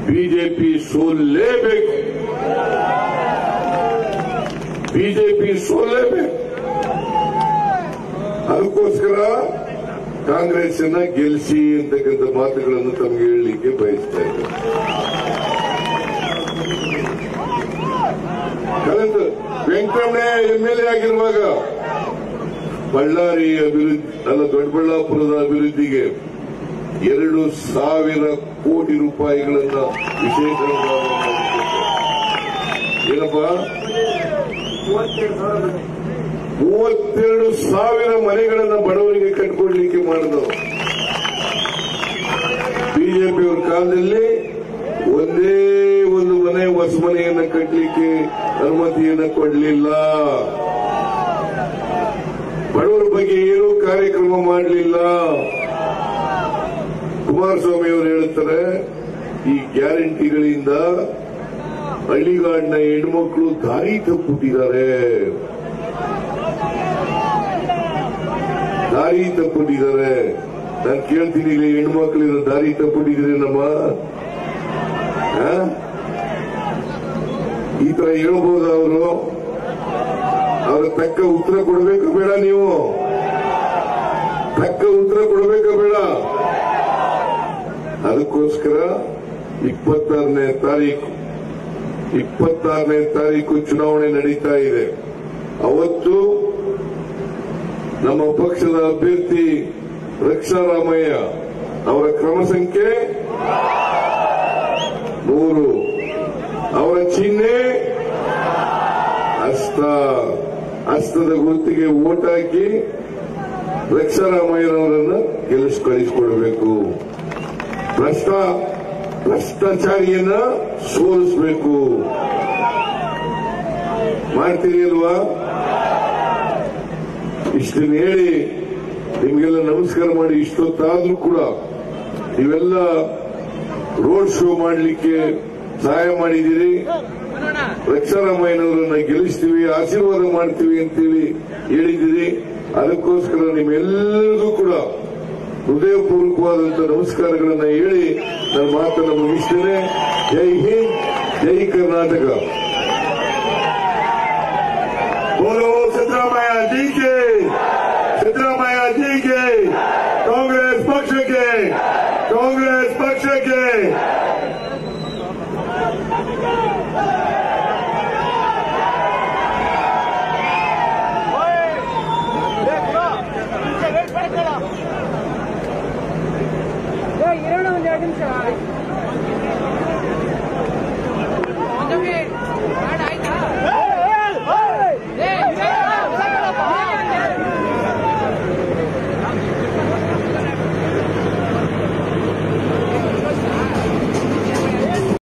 ಬಿಜೆಪಿ ಸೋಲ್ಲೇಬೇಕು. ಅದಕ್ಕೋಸ್ಕರ ಕಾಂಗ್ರೆಸ್ ಅನ್ನ ಗೆಲ್ಲಿಸಿ ಅಂತಕ್ಕಂಥ ಮಾತುಗಳನ್ನು ತಮಗೆ ಹೇಳಲಿಕ್ಕೆ ಬಯಸ್ತಾ ಇದ್ದಾರೆ. ಕಳೆದ ವೆಂಕಟರಮಣಯ್ಯ MLA ಆಗಿರುವಾಗ ಬಳ್ಳಾರಿ ಅಭಿವೃದ್ಧಿ ಅಲ್ಲ, ದೊಡ್ಡಬಳ್ಳಾಪುರದ ಅಭಿವೃದ್ಧಿಗೆ 2,000 ಕೋಟಿ ರೂಪಾಯಿಗಳನ್ನ ವಿಶೇಷ ಏನಪ್ಪ 32,000 ಮನೆಗಳನ್ನ ಬಡವರಿಗೆ ಕಟ್ಕೊಡ್ಲಿಕ್ಕೆ ಮಾಡಿದವು. ಬಿಜೆಪಿಯವರ ಕಾಲದಲ್ಲಿ ಒಂದೇ ಒಂದು ಮನೆ, ಹೊಸ ಮನೆಯನ್ನ ಕಟ್ಟಲಿಕ್ಕೆ ಅನುಮತಿಯನ್ನ ಕೊಡಲಿಲ್ಲ. ಬಡವರ ಬಗ್ಗೆ ಏನೂ ಕಾರ್ಯಕ್ರಮ ಮಾಡಲಿಲ್ಲ. ಕುಮಾರಸ್ವಾಮಿ ಅವರು ಹೇಳ್ತಾರೆ, ಈ ಗ್ಯಾರಂಟಿಗಳಿಂದ ಹಳ್ಳಿಗಾಡಿನ ಹೆಣ್ಮಕ್ಳು ದಾರಿ ತಪ್ಪಿಟ್ಟಿದ್ದಾರೆ. ನಾನು ಕೇಳ್ತೀನಿ, ಇಲ್ಲಿ ಹೆಣ್ಮಕ್ಳಿಂದ ದಾರಿ ತಪ್ಪಿಟ್ಟಿದ್ರೆ ನಮ್ಮ ಈ ತರ ಹೇಳ್ಬೋದು? ಅವ್ರ ತಕ್ಕ ಉತ್ತರ ಕೊಡಬೇಕು ಬೇಡ? ನೀವು ತಕ್ಕ ಉತ್ತರ ಕೊಡಬೇಕು ಬೇಡ? ಅದಕ್ಕೋಸ್ಕರ 26ನೇ ತಾರೀಕು ಚುನಾವಣೆ ನಡೀತಾ ಇದೆ. ಅವತ್ತು ನಮ್ಮ ಪಕ್ಷದ ಅಭ್ಯರ್ಥಿ ರಕ್ಷಾ ರಾಮಯ್ಯ ಅವರ ಕ್ರಮ ಸಂಖ್ಯೆ 100, ಅವರ ಚಿಹ್ನೆ ಹಸ್ತದ ಗುರುತಿಗೆ ವೋಟ್ ಹಾಕಿ ರಕ್ಷಾ ರಾಮಯ್ಯನವರನ್ನ ಕಳಿಸಿಕೊಡಬೇಕು. ಭ್ರಷ್ಟಾಚಾರಿಯನ್ನ ಸೋಲಿಸಬೇಕು. ಮಾಡ್ತೀರಿ ಅಲ್ವಾ? ಇಷ್ಟನ್ನು ಹೇಳಿ ನಿಮಗೆಲ್ಲ ನಮಸ್ಕಾರ ಮಾಡಿ, ಇಷ್ಟೊತ್ತಾದ್ರೂ ಕೂಡ ನೀವೆಲ್ಲ ರೋಡ್ ಶೋ ಮಾಡಲಿಕ್ಕೆ ಸಹಾಯ ಮಾಡಿದ್ದೀರಿ. ರಕ್ಷಾ ರಾಮಯ್ಯನವರನ್ನ ಗೆಲ್ಲಿಸ್ತೀವಿ, ಆಶೀರ್ವಾದ ಮಾಡ್ತೀವಿ ಅಂತೇಳಿ ಹೇಳಿದ್ದೀರಿ. ಅದಕ್ಕೋಸ್ಕರ ನಿಮ್ಮೆಲ್ಲರಿಗೂ ಕೂಡ ಹೃದಯಪೂರ್ವಕವಾದಂತಹ ನಮಸ್ಕಾರಗಳನ್ನ ಹೇಳಿ ನನ್ನ ಮಾತನ್ನು ಮುಗಿಸ್ತೇನೆ. ಜೈ ಹಿಂದ್, ಜೈ ಕರ್ನಾಟಕ. ಬೋಲೋ ಸಿದ್ದರಾಮಯ್ಯ ಜಿ ಕೆ, ಸಿದ್ದರಾಮಯ್ಯ ಜಿ ಕೆ, ಕಾಂಗ್ರೆಸ್ ಪಕ್ಷಕ್ಕೆ, ಕಾಂಗ್ರೆಸ್ ಪಕ್ಷಕ್ಕೆ. ಇರೋಣ ಒಂದು 2 ನಿಮಿಷ.